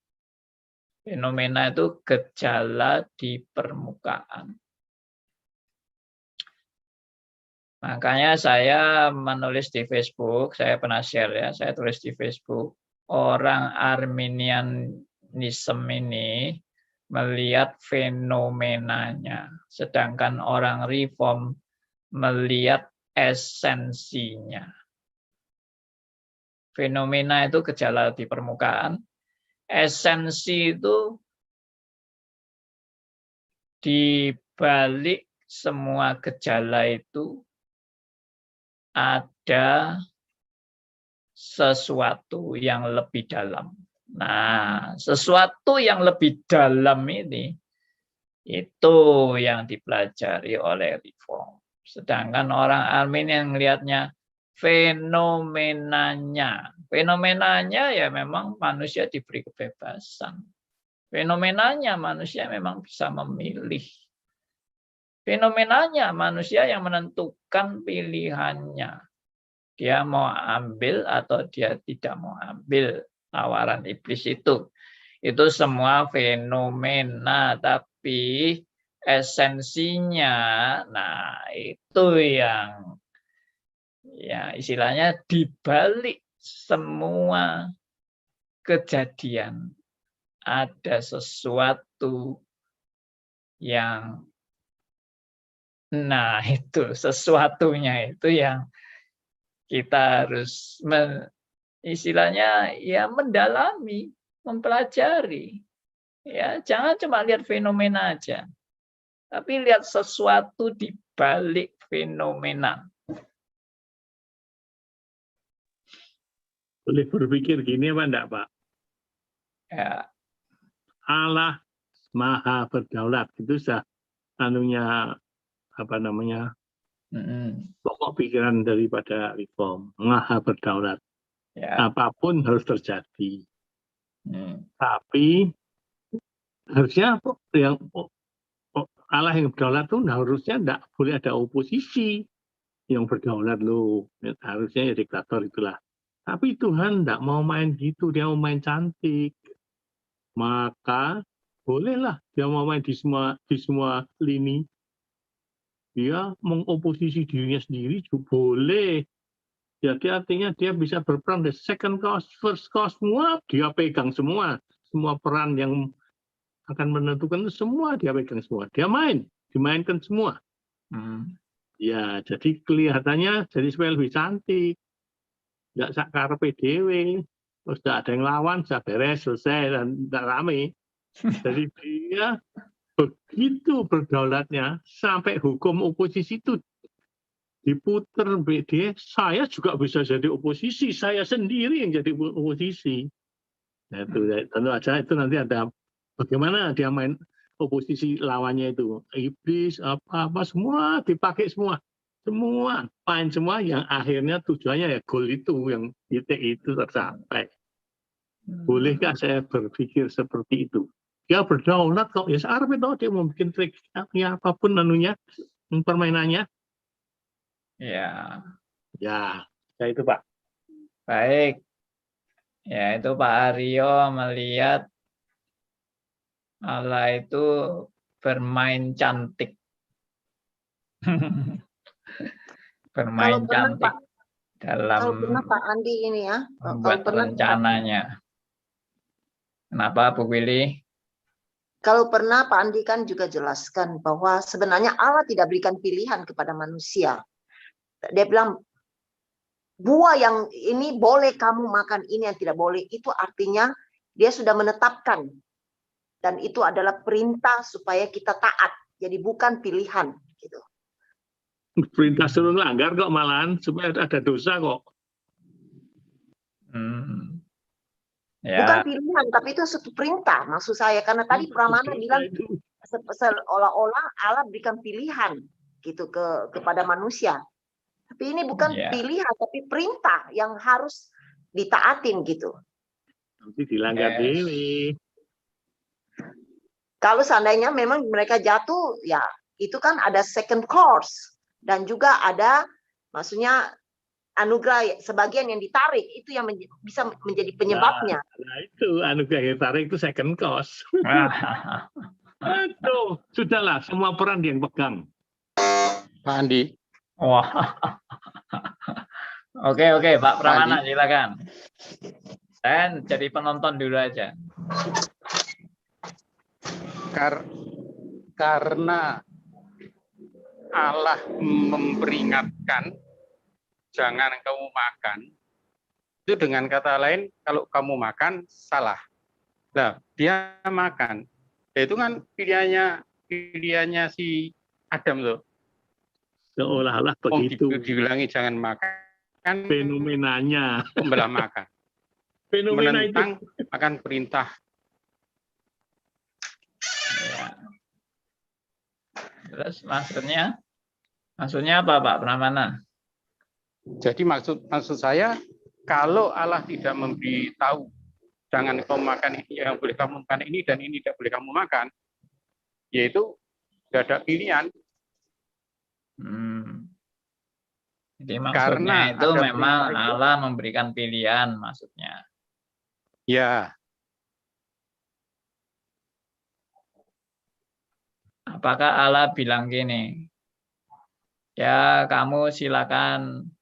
Fenomena itu gejala di permukaan. Makanya saya menulis di Facebook, saya pernah share ya, saya tulis di Facebook, orang Arminianisme ini melihat fenomenanya, sedangkan orang Reform melihat esensinya. Fenomena itu gejala di permukaan, esensi itu di balik semua gejala itu ada sesuatu yang lebih dalam. Nah, sesuatu yang lebih dalam ini itu yang dipelajari oleh reform. Sedangkan orang Armin yang melihatnya fenomenanya. Fenomenanya ya memang manusia diberi kebebasan. Fenomenanya manusia memang bisa memilih. Fenomenanya manusia yang menentukan pilihannya. Dia mau ambil atau dia tidak mau ambil tawaran iblis itu. Itu semua fenomena, tapi esensinya, nah itu yang ya istilahnya dibalik semua kejadian ada sesuatu yang, nah itu sesuatunya itu yang kita harus istilahnya ya mendalami, mempelajari. Ya, jangan cuma lihat fenomena aja, tapi lihat sesuatu di balik fenomena. Boleh berpikir gini apa enggak, Pak? Ya. Allah Maha Berdaulat itu sudah anunya apa namanya? Pokok pikiran daripada reform, Maha Berdaulat. Ya. Apapun harus terjadi. Tapi harusnya yang Allah yang berdaulat itu harusnya enggak boleh ada oposisi yang berdaulat loh. Harusnya ya diktator itulah. Tapi Tuhan enggak mau main gitu, dia mau main cantik. Maka bolehlah dia mau main di semua lini. Dia mengoposisi dirinya sendiri juga boleh. Jadi artinya dia bisa berperan di second cause, first cause, semua dia pegang semua. Semua peran yang akan menentukan semua dia pegang semua. Dia dimainkan semua. Ya, jadi kelihatannya jadi supaya lebih cantik. Nggak sakar PDW. Terus tidak ada yang lawan, sudah beres, selesai, dan tidak rame. Jadi dia begitu berdaulatnya sampai hukum oposisi itu diputer BD, saya juga bisa jadi oposisi, saya sendiri yang jadi oposisi. Nah, itu tentu aja itu nanti ada bagaimana dia main oposisi lawannya itu iblis apa semua dipakai semua main semua yang akhirnya tujuannya ya goal itu yang titik itu tercapai. Bolehkah saya berpikir seperti itu? Dia berdaulat kok, ya searep itu dia mau bikin trik ya apapun anunya, permainannya. Ya. Ya itu Pak. Baik. Ya itu Pak Aryo melihat Allah itu bermain cantik. Bermain Kalau pernah, cantik Pak, dalam kalau pernah Pak Andi ini ya, membuat rencananya. Kenapa Bu Willy? Kalau pernah Pak Andi kan juga jelaskan bahwa sebenarnya Allah tidak berikan pilihan kepada manusia. Dia bilang, buah yang ini boleh kamu makan, ini yang tidak boleh. Itu artinya dia sudah menetapkan. Dan itu adalah perintah supaya kita taat. Jadi bukan pilihan. Gitu. Perintah suruh melanggar kok malahan, supaya ada dosa kok. Ya. Bukan pilihan, tapi itu satu perintah maksud saya. Karena tadi Pramana bilang seolah-olah Allah berikan pilihan gitu kepada manusia. Tapi ini bukan pilihan, tapi perintah yang harus ditaatin gitu. Nanti dilanggar dewe. Kalau seandainya memang mereka jatuh, ya itu kan ada second course. Dan juga ada, maksudnya anugerah sebagian yang ditarik itu yang bisa menjadi penyebabnya. Nah itu anugerah yang ditarik itu second course. Aduh, sudahlah semua peran dia yang pegang. Pak Andi. Wah. Oke, Pak Pramana silakan. Dan jadi penonton dulu aja. Karena Allah memperingatkan jangan kamu makan. Itu dengan kata lain, kalau kamu makan, salah. Nah, dia makan. Ya, itu kan pilihannya si Adam loh. Seolah-olah begitu. Dibilangi jangan makan, menentang Fenomenanya. pembelah makan, Fenomena itu. menentang akan perintah. Ya. Terus maksudnya apa Pak Pramana? Jadi maksud saya, kalau Allah tidak memberitahu jangan kamu makan ini, yang boleh kamu makan ini dan ini tidak boleh kamu makan, yaitu tidak ada pilihan. Jadi maksudnya Karena itu ada memang perintah itu. Allah memberikan pilihan maksudnya. Ya, Apakah Allah bilang gini, ya kamu silakan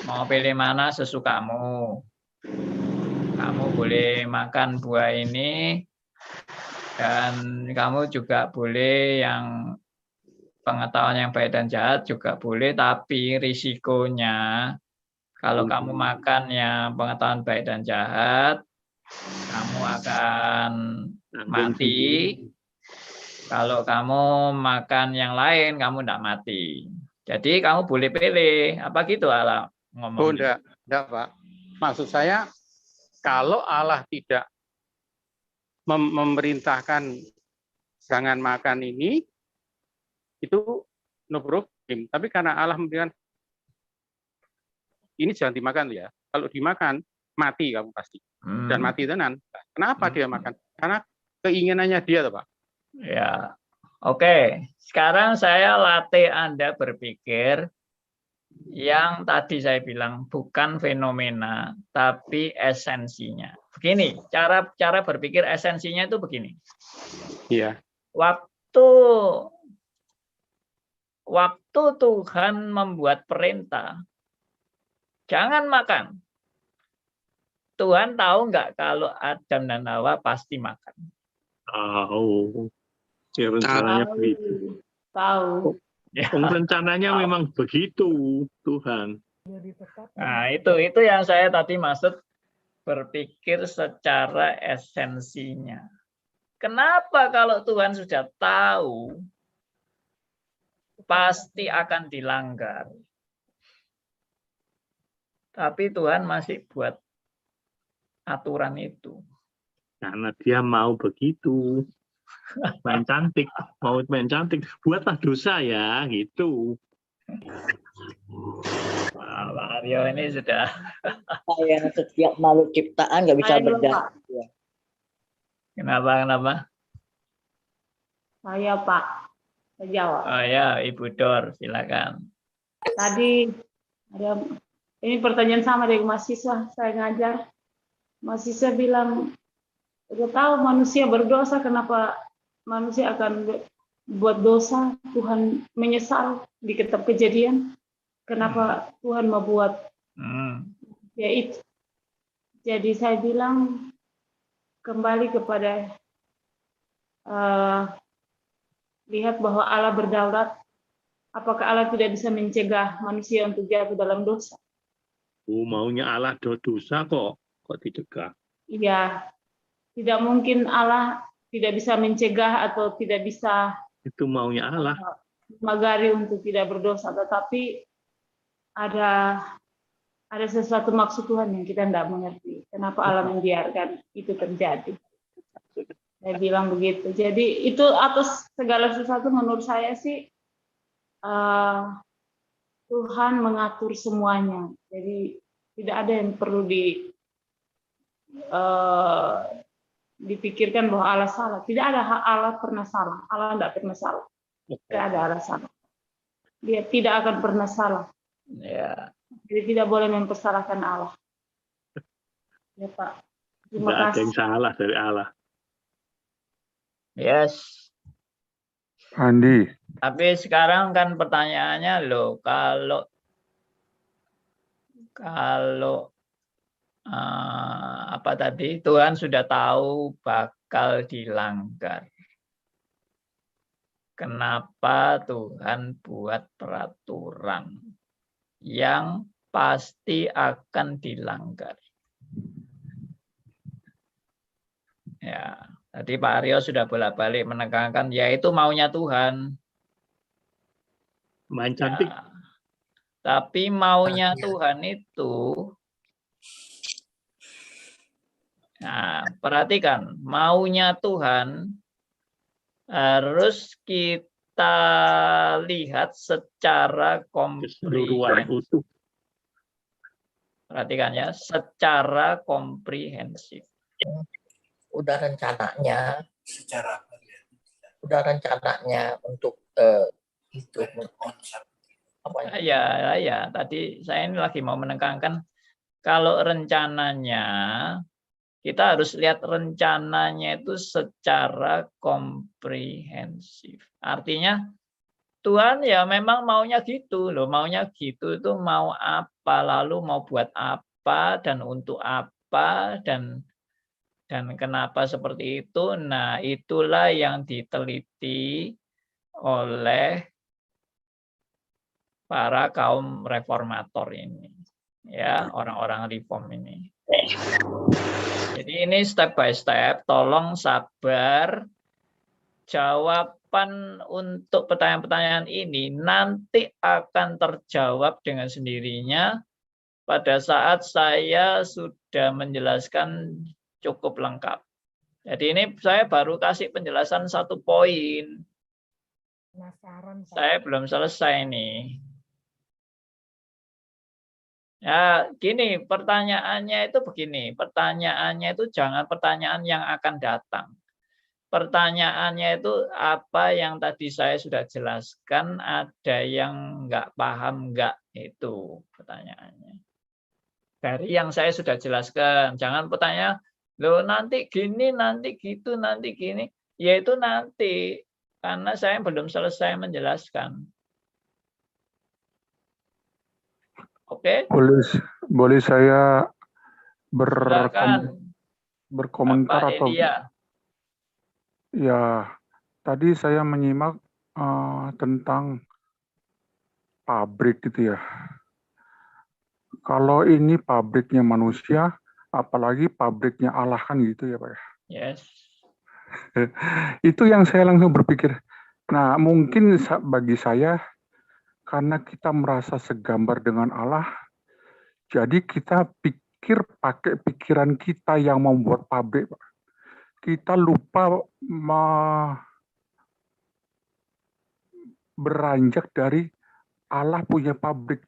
mau pilih mana sesukamu. Kamu boleh makan buah ini dan kamu juga boleh yang pengetahuan yang baik dan jahat juga boleh, tapi risikonya kalau kamu makan yang pengetahuan baik dan jahat, kamu akan mati. Kalau kamu makan yang lain, kamu tidak mati. Jadi kamu boleh pilih. Apa gitu Allah ngomong? oh enggak Pak. Maksud saya, kalau Allah tidak memerintahkan jangan makan ini, itu no problem. Tapi karena Allah memberikan ini jangan dimakan ya. Kalau dimakan mati kamu pasti. Dan mati tenan. Kenapa dia makan? Karena keinginannya dia, Pak. Ya. Oke. Sekarang saya latih Anda berpikir yang tadi saya bilang bukan fenomena tapi esensinya. Begini, cara berpikir esensinya itu begini. Iya. Waktu Tuhan membuat perintah, jangan makan. Tuhan tahu nggak kalau Adam dan Hawa pasti makan? Tahu. Ya, rencananya begitu. Tahu. Rencananya memang begitu, Tuhan. Nah, itu yang saya tadi maksud berpikir secara esensinya. Kenapa kalau Tuhan sudah tahu pasti akan dilanggar, tapi Tuhan masih buat aturan itu? Karena dia mau begitu. Main cantik, mau main cantik, buatlah dosa ya, gitu. Pak Aryo ini sudah. Yang setiap makhluk ciptaan nggak bisa berdamai. Kenapa? Saya Pak, saya jawab. Oh ya, Ibu Dor, silakan. Tadi ada ini pertanyaan sama dari mahasiswa saya ngajar. Mahasiswa bilang, udah tahu manusia berdosa, kenapa manusia akan buat dosa? Tuhan menyesal di kitab Kejadian. Kenapa Tuhan mau buat ya itu? Jadi saya bilang kembali kepada lihat bahwa Allah berdaulat. Apakah Allah tidak bisa mencegah manusia untuk jatuh dalam dosa? Maunya Allah dosa kok dicegah? Iya, tidak mungkin Allah tidak bisa mencegah atau tidak bisa. Itu maunya Allah. Magari untuk tidak berdosa, tetapi ada sesuatu maksud Tuhan yang kita tidak mengerti. Kenapa Allah membiarkan itu terjadi? Saya bilang begitu. Jadi itu atas segala sesuatu menurut saya sih Tuhan mengatur semuanya. Jadi tidak ada yang perlu dipikirkan bahwa Allah salah. Tidak ada Allah pernah salah. Allah tidak pernah salah. Tidak ada Allah salah. Dia tidak akan pernah salah. Ya. Jadi tidak boleh mempersalahkan Allah. Ya Pak. Terima Tidak ada kasih. yang salah dari Allah. Yes. Andi. Tapi sekarang kan pertanyaannya loh, kalau apa tadi, Tuhan sudah tahu bakal dilanggar. Kenapa Tuhan buat peraturan yang pasti akan dilanggar? Ya, tadi Pak Aryo sudah bolak-balik menekankan, yaitu maunya Tuhan. Main cantik. Ya. Tapi maunya Tuhan itu, nah, perhatikan, maunya Tuhan harus kita lihat secara Keseluruhan komprehensif. utuh. Perhatikan ya, secara komprehensif. Udah rencananya untuk itu apa ya? Ya, tadi saya ini lagi mau menekankan kalau rencananya kita harus lihat rencananya itu secara komprehensif. Artinya Tuhan ya memang maunya gitu loh, maunya gitu itu mau apa, lalu mau buat apa dan untuk apa dan kenapa seperti itu. Nah, itulah yang diteliti oleh para kaum reformator ini. Ya, orang-orang reform ini. Jadi ini step by step, tolong sabar. Jawaban untuk pertanyaan-pertanyaan ini nanti akan terjawab dengan sendirinya pada saat saya sudah menjelaskan cukup lengkap. Jadi ini saya baru kasih penjelasan 1 poin. Saya belum selesai nih. Ya, gini, pertanyaannya itu begini. Pertanyaannya itu jangan pertanyaan yang akan datang. Pertanyaannya itu apa yang tadi saya sudah jelaskan, ada yang nggak paham nggak, itu pertanyaannya. Dari yang saya sudah jelaskan, jangan pertanyaan, loh nanti gini, nanti gitu, nanti gini. Ya itu nanti, karena saya belum selesai menjelaskan. Oke? Boleh saya Silakan, berkomentar Bapak atau Elia. ya tadi saya menyimak tentang pabrik gitu ya. Kalau ini pabriknya manusia, apalagi pabriknya Allah kan gitu ya Pak ya. Yes. Itu yang saya langsung berpikir. Nah mungkin bagi saya karena kita merasa segambar dengan Allah, jadi kita pikir pakai pikiran kita yang membuat pabrik, Pak. Kita lupa beranjak dari Allah punya pabrik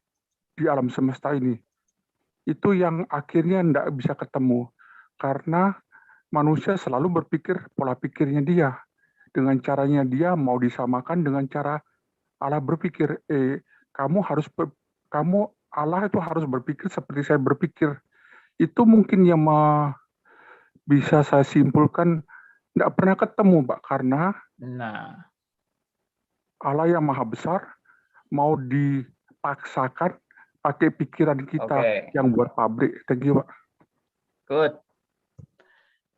di alam semesta ini. Itu yang akhirnya tidak bisa ketemu. Karena manusia selalu berpikir pola pikirnya dia. Dengan caranya dia mau disamakan dengan cara Allah berpikir. Allah itu harus berpikir seperti saya berpikir. Itu mungkin yang bisa saya simpulkan tidak pernah ketemu, Pak. Karena Allah yang maha besar mau dipaksakan pakai pikiran kita yang buat pabrik. Thank you, Pak. Good.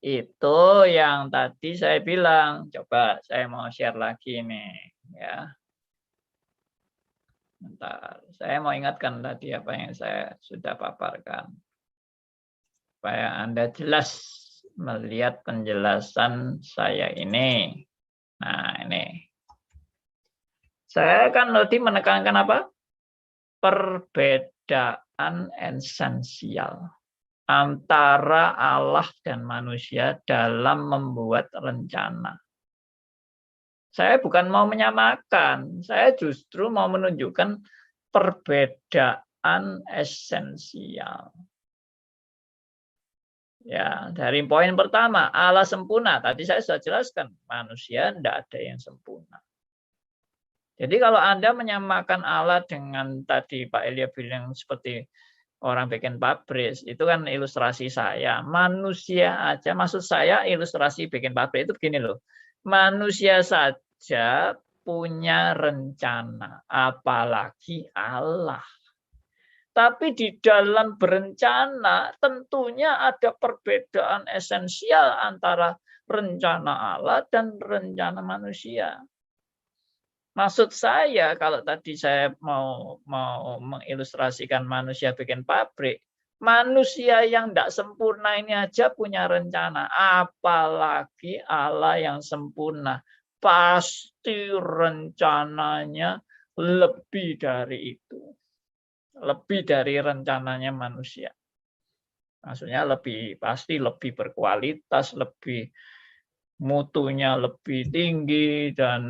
Itu yang tadi saya bilang. Coba saya mau share lagi nih, ya. Bentar, saya mau ingatkan tadi apa yang saya sudah paparkan. Supaya Anda jelas melihat penjelasan saya ini. Nah, ini. Saya kan tadi menekankan apa? Perbedaan esensial antara Allah dan manusia dalam membuat rencana. Saya bukan mau menyamakan, saya justru mau menunjukkan perbedaan esensial. Ya, dari poin pertama, Allah sempurna. Tadi saya sudah jelaskan, manusia tidak ada yang sempurna. Jadi kalau Anda menyamakan Allah dengan tadi Pak Elia bilang seperti orang bikin pabrik, itu kan ilustrasi saya. Manusia aja, maksud saya ilustrasi bikin pabrik itu begini loh. Manusia saja punya rencana, apalagi Allah. Tapi di dalam berencana tentunya ada perbedaan esensial antara rencana Allah dan rencana manusia. Maksud saya kalau tadi saya mau mengilustrasikan manusia bikin pabrik, manusia yang tidak sempurna ini aja punya rencana, apalagi Allah yang sempurna. Pasti rencananya lebih dari itu. lebih dari rencananya manusia. Maksudnya pasti lebih berkualitas, lebih mutunya lebih tinggi, dan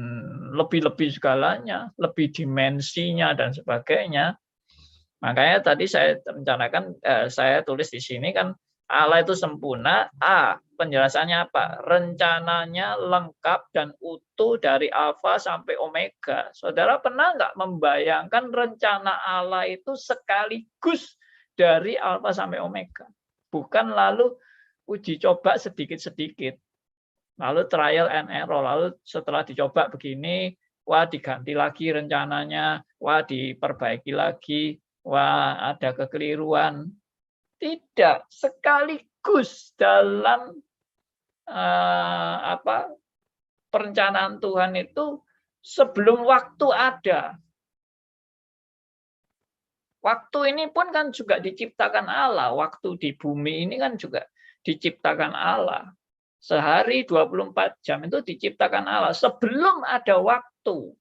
lebih segalanya, lebih dimensinya dan sebagainya. Makanya tadi saya rencanakan, saya tulis di sini kan, Allah itu sempurna. Penjelasannya apa? Rencananya lengkap dan utuh dari alfa sampai omega. Saudara pernah nggak membayangkan rencana Allah itu sekaligus dari alfa sampai omega? Bukan lalu uji coba sedikit-sedikit. Lalu trial and error. Lalu setelah dicoba begini, wah diganti lagi rencananya, wah diperbaiki lagi, wah ada kekeliruan. Tidak, sekaligus dalam perencanaan Tuhan itu sebelum waktu ada. Waktu ini pun kan juga diciptakan Allah. Waktu di bumi ini kan juga diciptakan Allah. Sehari 24 jam itu diciptakan Allah. Sebelum ada waktu.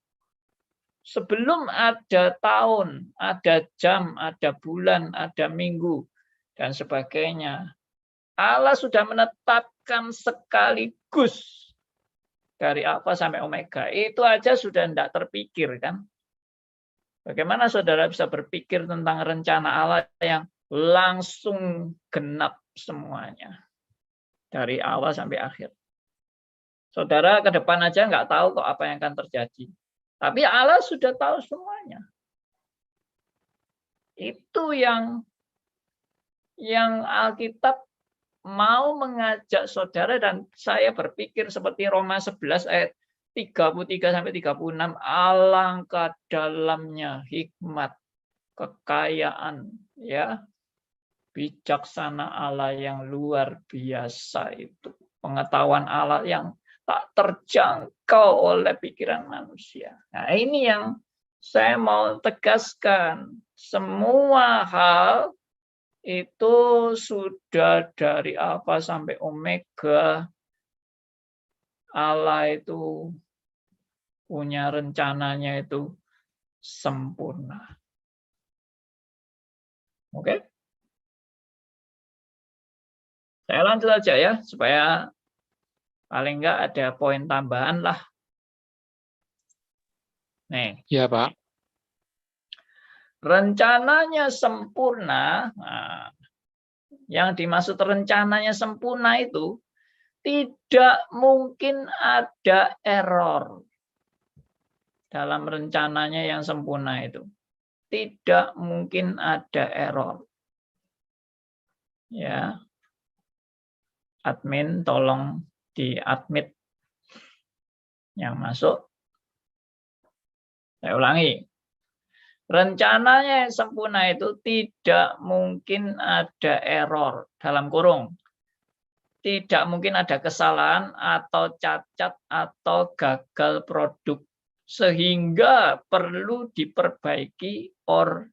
Sebelum ada tahun, ada jam, ada bulan, ada minggu, dan sebagainya. Allah sudah menetapkan sekaligus dari alfa sampai omega. Itu aja sudah tidak terpikir kan. Bagaimana saudara bisa berpikir tentang rencana Allah yang langsung genap semuanya. Dari awal sampai akhir. Saudara ke depan aja nggak tahu kok apa yang akan terjadi. Tapi Allah sudah tahu semuanya. Itu yang Alkitab mau mengajak saudara, dan saya berpikir seperti Roma 11 ayat 33-36, alangkah dalamnya hikmat, kekayaan, ya, bijaksana Allah yang luar biasa itu. Pengetahuan Allah yang tak terjangkau oleh pikiran manusia. Nah, ini yang saya mau tegaskan. Semua hal itu sudah dari alfa sampai omega. Allah itu punya rencananya itu sempurna. Oke? Saya lanjut aja ya, supaya paling enggak ada poin tambahan lah. Nih. Ya, Pak. Rencananya sempurna. Nah, yang dimaksud rencananya sempurna itu tidak mungkin ada error dalam rencananya yang sempurna itu. Tidak mungkin ada error. Ya. Admin tolong di-admit yang masuk. Saya ulangi. Rencananya yang sempurna itu tidak mungkin ada error, dalam kurung. Tidak mungkin ada kesalahan atau cacat atau gagal produk, sehingga perlu diperbaiki or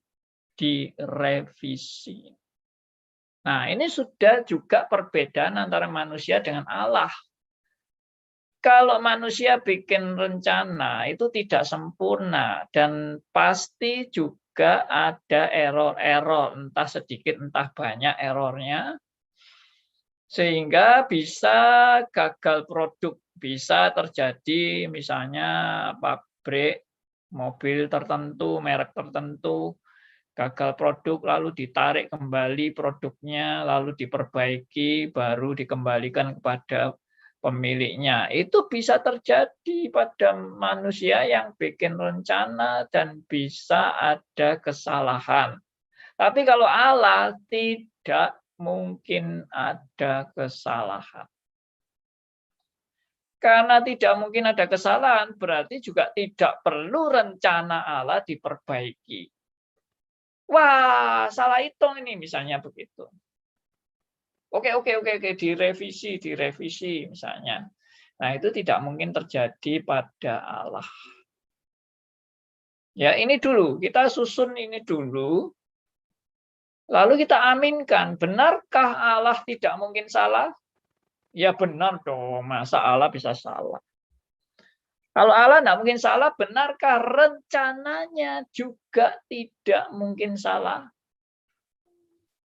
direvisi. Nah, ini sudah juga perbedaan antara manusia dengan Allah. Kalau manusia bikin rencana itu tidak sempurna, dan pasti juga ada error-error, entah sedikit entah banyak errornya, sehingga bisa gagal produk. Bisa terjadi misalnya pabrik mobil tertentu, merek tertentu, gagal produk, lalu ditarik kembali produknya, lalu diperbaiki, baru dikembalikan kepada pemiliknya. Itu bisa terjadi pada manusia yang bikin rencana, dan bisa ada kesalahan. Tapi kalau Allah tidak mungkin ada kesalahan. Karena tidak mungkin ada kesalahan, berarti juga tidak perlu rencana Allah diperbaiki. Wah, salah hitung ini misalnya begitu. Oke, direvisi misalnya. Nah, itu tidak mungkin terjadi pada Allah. Ya, ini dulu, kita susun ini dulu. Lalu kita aminkan, benarkah Allah tidak mungkin salah? Ya benar dong, masa Allah bisa salah. Kalau Allah tidak mungkin salah, benarkah rencananya juga tidak mungkin salah?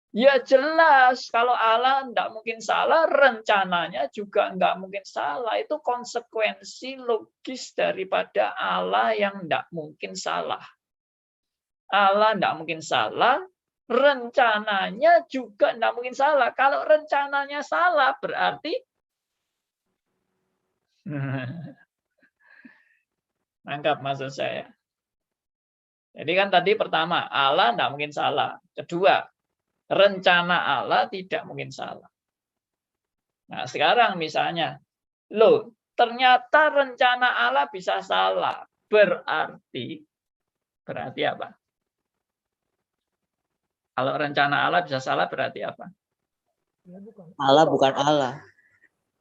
Ya jelas, kalau Allah tidak mungkin salah, rencananya juga nggak mungkin salah. Itu konsekuensi logis daripada Allah yang tidak mungkin salah. Allah tidak mungkin salah, rencananya juga tidak mungkin salah. Kalau rencananya salah, berarti nangkap maksud saya. Jadi kan tadi pertama, Allah tidak mungkin salah. Kedua, rencana Allah tidak mungkin salah. Nah, sekarang misalnya, loh, ternyata rencana Allah bisa salah. Berarti apa? Kalau rencana Allah bisa salah, berarti apa? Allah bukan Allah.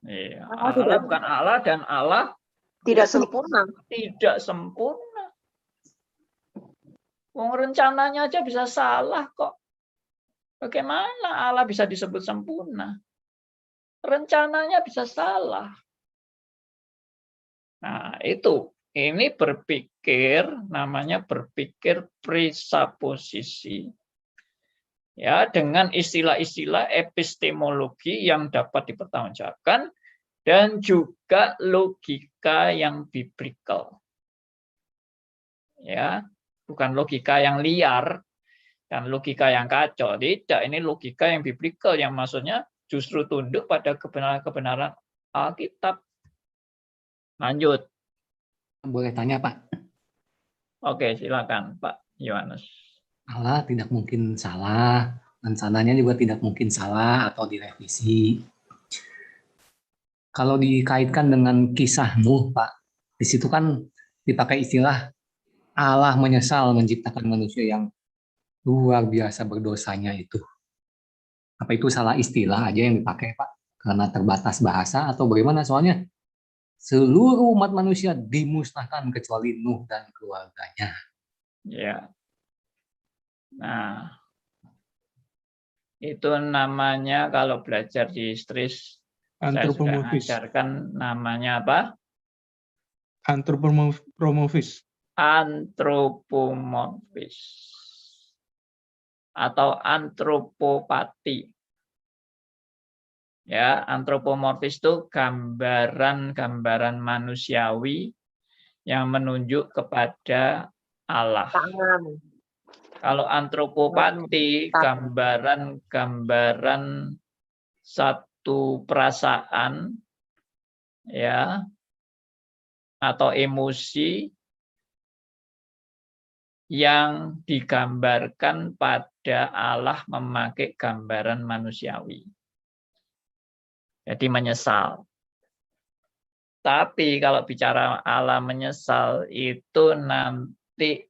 Iya, Allah bukan Allah dan Allah Tidak sempurna. tidak sempurna. Wong rencananya aja bisa salah kok. Bagaimana Allah bisa disebut sempurna? Rencananya bisa salah. Nah, itu. Ini berpikir, namanya berpikir presaposisi. Ya, dengan istilah-istilah epistemologi yang dapat dipertanggungjawabkan dan juga logika yang biblikal. Ya, bukan logika yang liar dan logika yang kacau. Tidak, ini logika yang biblikal yang maksudnya justru tunduk pada kebenaran-kebenaran Alkitab. Lanjut. Boleh tanya, Pak? Oke, silakan Pak Yohanes. Allah tidak mungkin salah, rencananya juga tidak mungkin salah atau direvisi. Kalau dikaitkan dengan kisah Nuh, Pak, di situ kan dipakai istilah Allah menyesal menciptakan manusia yang luar biasa berdosanya itu. Apa itu salah istilah aja yang dipakai, Pak? Karena terbatas bahasa atau bagaimana? Soalnya seluruh umat manusia dimusnahkan kecuali Nuh dan keluarganya. Ya. Nah, itu namanya kalau belajar di Istris, saya sudah mengajarkan namanya apa? Antropomorfis. Antropomorfis atau antropopati. Ya, antropomorfis itu gambaran-gambaran manusiawi yang menunjuk kepada Allah. Kalau antropopati, gambaran-gambaran satu perasaan, ya, atau emosi yang digambarkan pada Allah memakai gambaran manusiawi. Jadi menyesal. Tapi kalau bicara Allah menyesal itu nanti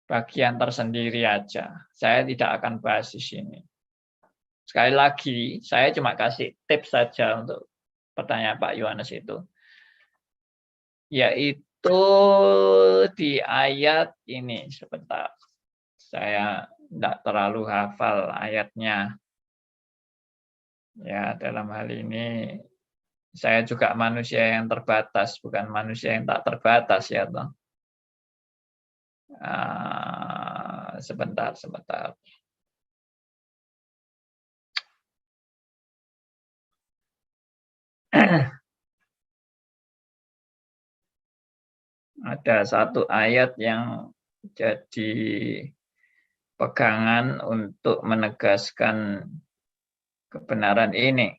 bagian tersendiri aja. Saya tidak akan bahas di sini. Sekali lagi, saya cuma kasih tips saja untuk pertanyaan Pak Yohanes itu. Yaitu di ayat ini, sebentar. Saya tidak terlalu hafal ayatnya. Ya, dalam hal ini saya juga manusia yang terbatas, bukan manusia yang tak terbatas ya, toh. Sebentar. Ada satu ayat yang jadi pegangan untuk menegaskan kebenaran ini.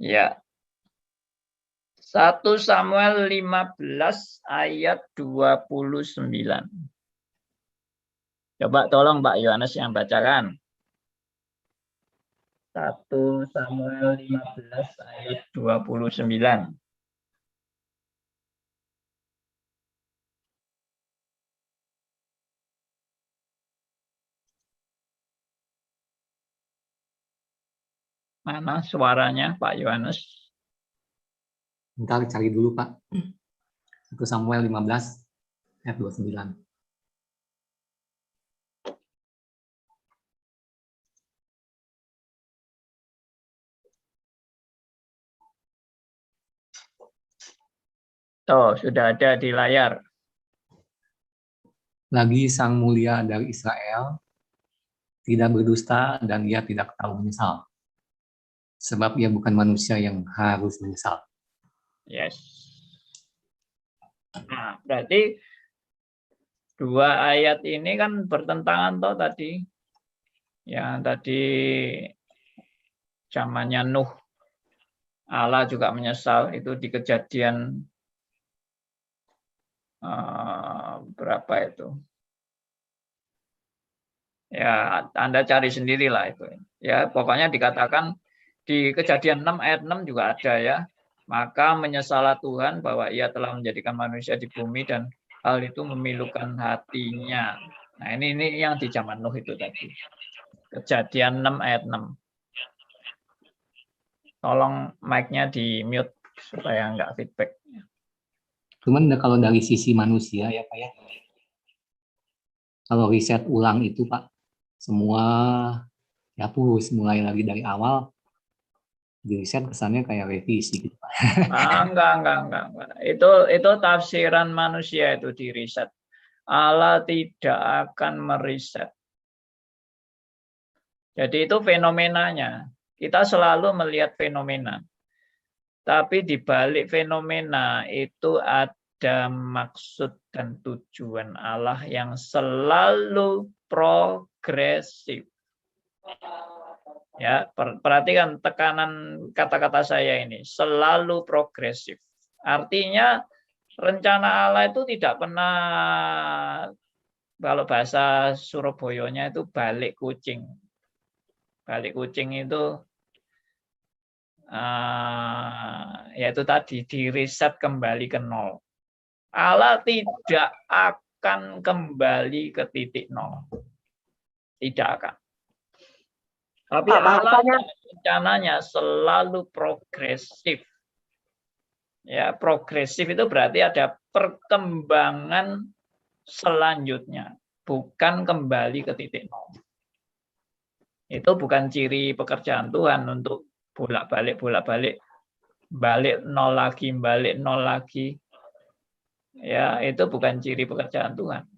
Ya. 1 Samuel 15 ayat 29. Coba tolong Pak Yohanes yang bacakan. 1 Samuel 15 ayat 29. Mana suaranya Pak Yohanes? Bentar cari dulu, Pak. 1 Samuel 15 ayat 29. Oh, sudah ada di layar. Lagi sang mulia dari Israel tidak berdusta dan ia tidak tahu menyesal. Sebab ia bukan manusia yang harus menyesal. Yes. Nah, berarti 2 ayat ini kan bertentangan toh tadi. Yang tadi zamannya Nuh, Allah juga menyesal, itu di Kejadian berapa itu? Ya, Anda cari sendirilah itu. Ya, pokoknya dikatakan di Kejadian 6 ayat 6 juga ada ya. Maka menyesalah Tuhan bahwa ia telah menjadikan manusia di bumi dan hal itu memilukan hatinya. Nah, ini yang di zaman Nuh itu tadi. Kejadian 6 ayat 6. Tolong mic-nya di mute supaya nggak feedback. Cuman kalau dari sisi manusia ya Pak ya, kalau riset ulang itu Pak, semua dihapus mulai lagi dari awal, di riset kesannya kayak revisi gitu Pak. Enggak. Itu tafsiran manusia itu di riset. Allah tidak akan meriset. Jadi itu fenomenanya. Kita selalu melihat fenomena. Tapi di balik fenomena itu ada maksud dan tujuan Allah yang selalu progresif. Ya, perhatikan tekanan kata-kata saya ini, selalu progresif. Artinya rencana Allah itu tidak pernah, kalau bahasa Surabayanya itu balik kucing. Balik kucing itu yaitu tadi diriset kembali ke nol. Allah tidak akan kembali ke titik nol. Tidak akan. Tapi Allah rencananya selalu progresif. Ya, progresif itu berarti ada perkembangan selanjutnya, bukan kembali ke titik nol. Itu bukan ciri pekerjaan Tuhan untuk bolak-balik, balik nol lagi. Ya, itu bukan ciri pekerjaan Tuhan.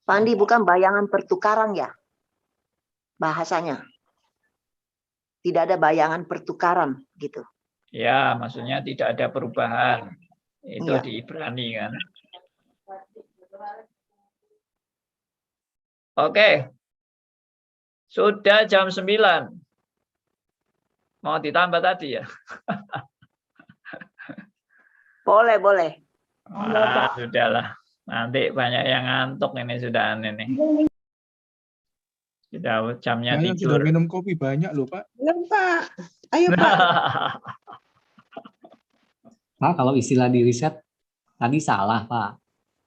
Pak Andi, bukan bayangan pertukaran ya? Bahasanya. Tidak ada bayangan pertukaran gitu. Ya, maksudnya tidak ada perubahan. Itu Iya. di Ibrani kan. Oke. Sudah jam 9. Mau ditambah tadi ya? Boleh. Sudahlah. Nanti banyak yang ngantuk ini sudah nih. Sudah jamnya Banyak tidur. sudah minum kopi banyak loh Pak. Belum Pak. Ayo Pak. Pak, kalau istilah di riset tadi salah Pak.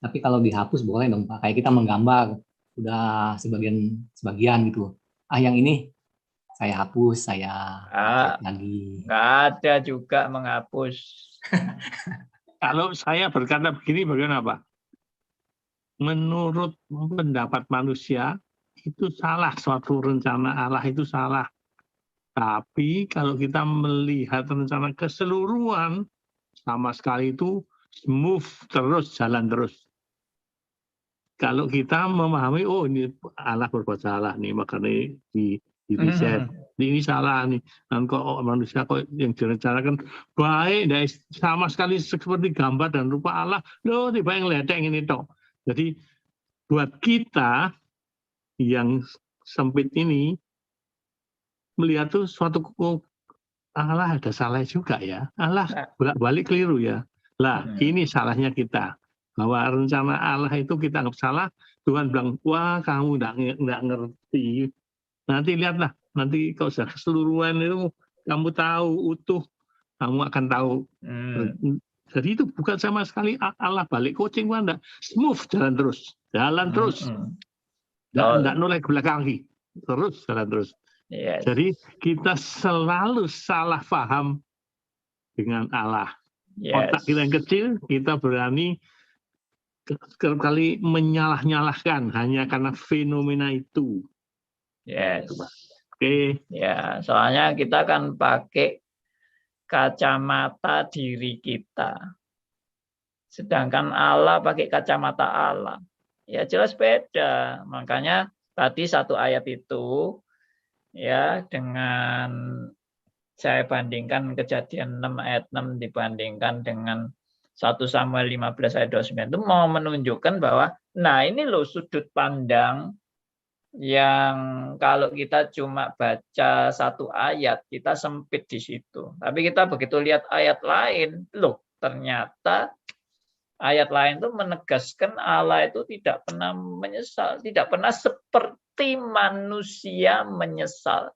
Tapi kalau dihapus boleh dong Pak. Kayak kita menggambar udah sebagian gitu. Yang ini saya hapus, saya lagi. Nggak ada juga menghapus. Kalau saya berkata begini, bagaimana Pak? Menurut pendapat manusia, itu salah, suatu rencana Allah itu salah. Tapi kalau kita melihat rencana keseluruhan, sama sekali itu smooth terus, jalan terus. Kalau kita memahami, oh ini Allah berbuat salah nih, makanya di riset. Ini salah nih. Dan kok manusia kok yang direncanakan baik, sama sekali seperti gambar dan rupa Allah. Loh, tiba yang ledek ini toh. Jadi buat kita yang sempit ini melihat tuh suatu Allah ada salah juga ya. Allah bolak-balik keliru ya. Lah, ini salahnya kita. Bahwa rencana Allah itu kita anggap salah, Tuhan bilang, wah kamu nggak ngerti. Nanti lihatlah, nanti kalau sudah keseluruhan itu kamu tahu utuh, kamu akan tahu. Jadi itu bukan sama sekali Allah balik coaching, enggak. Smooth, jalan terus. Enggak noleh ke belakang lagi. Terus, jalan terus. Jadi kita selalu salah paham dengan Allah. Otak kita yang kecil, kita berani sekali menyalah-nyalahkan hanya karena fenomena itu. Yes. Oke. Ya, soalnya kita kan pakai kacamata diri kita. Sedangkan Allah pakai kacamata Allah. Ya jelas beda. Makanya tadi satu ayat itu ya dengan saya bandingkan Kejadian 6 ayat 6 dibandingkan dengan 1 Samuel 15 ayat 29 itu mau menunjukkan bahwa nah ini loh sudut pandang yang kalau kita cuma baca satu ayat kita sempit di situ. Tapi kita begitu lihat ayat lain, loh ternyata ayat lain itu menegaskan Allah itu tidak pernah menyesal, tidak pernah seperti manusia menyesal.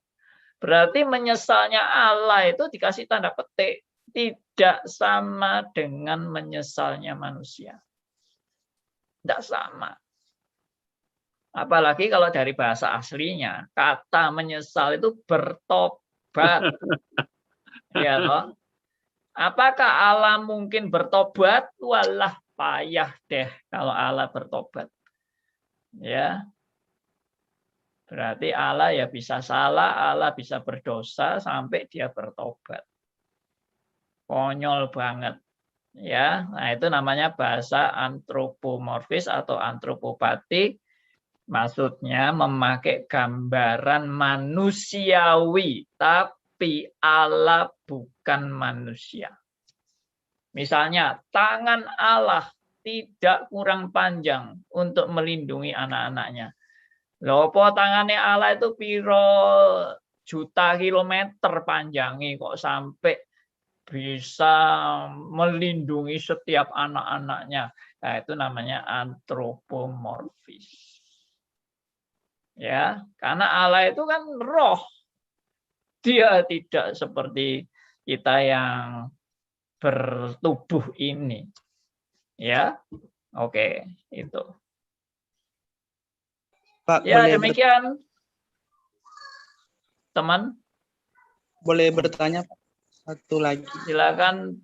Berarti menyesalnya Allah itu dikasih tanda petik, tidak sama dengan menyesalnya manusia. Tidak sama. Apalagi kalau dari bahasa aslinya, kata menyesal itu bertobat. Ya toh? Apakah Allah mungkin bertobat? Walah payah deh kalau Allah bertobat. Ya. Berarti Allah ya bisa salah, Allah bisa berdosa sampai dia bertobat. Konyol banget. Ya, nah itu namanya bahasa antropomorfis atau antropopati. Maksudnya memakai gambaran manusiawi, tapi Allah bukan manusia. Misalnya, tangan Allah tidak kurang panjang untuk melindungi anak-anaknya. Loh, apa tangannya Allah itu piro juta kilometer panjangnya kok sampai bisa melindungi setiap anak-anaknya. Nah, itu namanya antropomorfis. Ya, karena Allah itu kan roh. Dia tidak seperti kita yang bertubuh ini. Ya. Oke, itu. Pak, Ya, boleh demikian. Teman. boleh bertanya, Pak? Satu lagi. Silakan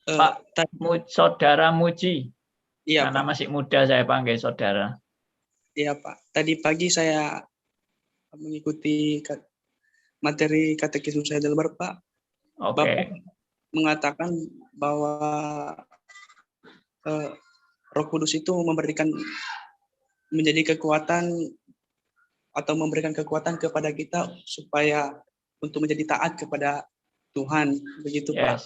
Pak Saudara Muji. Iya, Karena Pak. masih muda saya panggil saudara. Iya, Pak. Tadi pagi saya mengikuti materi katekismus saya Delbar, Pak. Oke. Bapak mengatakan bahwa Roh Kudus itu menjadi kekuatan atau memberikan kekuatan kepada kita supaya untuk menjadi taat kepada Tuhan, begitu Pak.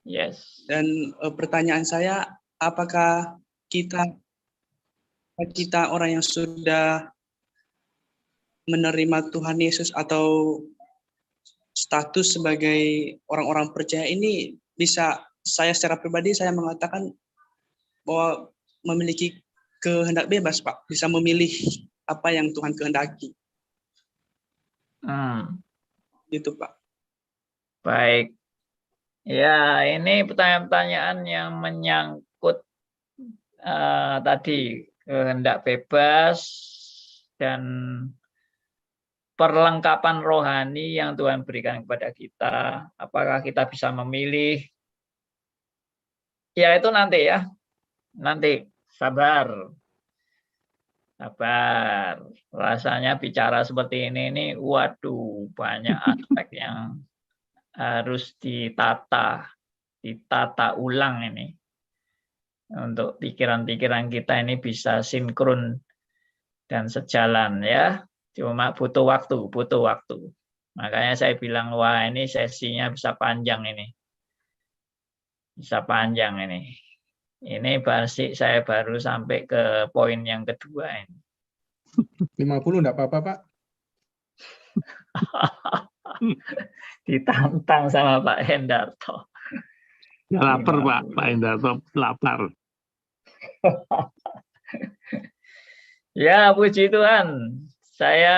Yes. Dan pertanyaan saya, apakah kita orang yang sudah menerima Tuhan Yesus atau status sebagai orang-orang percaya ini bisa, saya secara pribadi saya mengatakan bahwa memiliki kehendak bebas, Pak, bisa memilih apa yang Tuhan kehendaki. Gitu, Pak. Baik. Ya, ini pertanyaan-pertanyaan yang menyangkut tadi kehendak bebas dan perlengkapan rohani yang Tuhan berikan kepada kita. Apakah kita bisa memilih? Ya, itu nanti ya. Nanti, sabar. Sabar. Rasanya bicara seperti ini waduh, banyak aspek yang harus ditata ulang ini. Untuk pikiran-pikiran kita ini bisa sinkron dan sejalan ya. Cuma butuh waktu. Makanya saya bilang, wah ini sesinya bisa panjang ini. Bisa panjang ini. Ini saya baru sampai ke poin yang kedua ini. 50 enggak apa-apa, Pak? Ditantang sama Pak Hendarto. Ya, lapar Pak Hendarto, lapar. Ya, puji Tuhan. Saya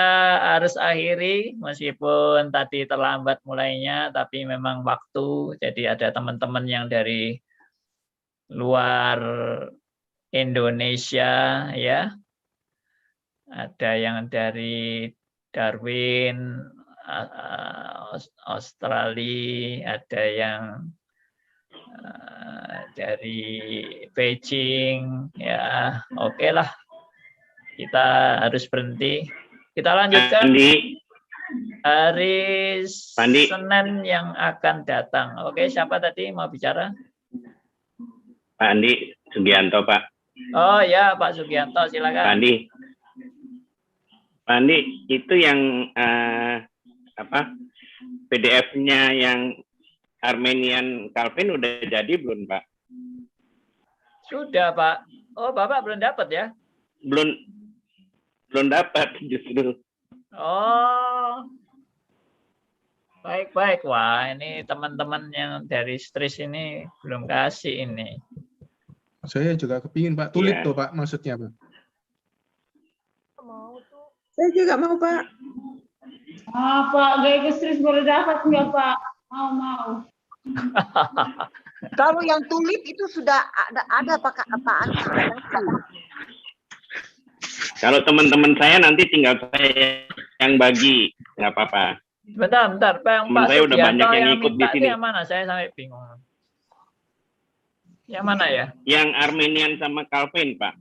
harus akhiri meskipun tadi terlambat mulainya, tapi memang waktu. Jadi ada teman-teman yang dari luar Indonesia ya. Ada yang dari Darwin, Australia, ada yang dari Beijing, ya oke lah, kita harus berhenti. Kita lanjutkan hari Senin yang akan datang. Oke, siapa tadi mau bicara? Pak Andi Sugianto, Pak. Oh ya, Pak Sugianto, silakan. Pak Andi, itu yang PDF-nya yang Armenian Calvin udah jadi belum, Pak? Sudah, Pak. Oh, Bapak belum dapat ya? Belum dapat justru. Oh, baik-baik. Wah, ini teman-teman yang dari Stris ini belum kasih ini. Saya juga kepingin, Pak. Tulip tuh, Pak, maksudnya, Pak. Saya juga mau, Pak. Pak, gaya Stris baru dapat nggak, Pak? Mau. Kalau yang tulip itu sudah ada apaan? Kalau teman-teman saya nanti tinggal saya yang bagi, nggak apa-apa. Bentar, Pak. Teman saya udah banyak yang ikut di sini. Yang mana? Saya sampai bingung. Yang mana ya? Yang Armenian sama Calvin, Pak.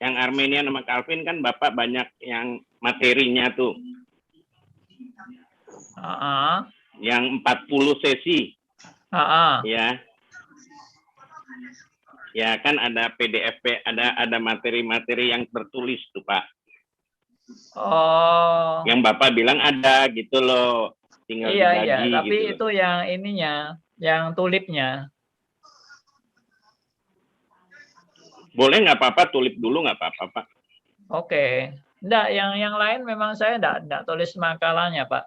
Yang Armenian sama Calvin kan Bapak banyak yang materinya tuh. Yang 40 sesi. Ya. Ya kan ada PDF, ada materi-materi yang tertulis tuh, Pak. Oh. Yang Bapak bilang ada gitu loh. Tinggal dibagi. Iya, tapi gitu itu yang ininya, yang tulipnya. Boleh nggak apa-apa, tulip dulu nggak apa-apa, Pak. Oke. Enggak, yang lain memang saya enggak tulis makalahnya, Pak.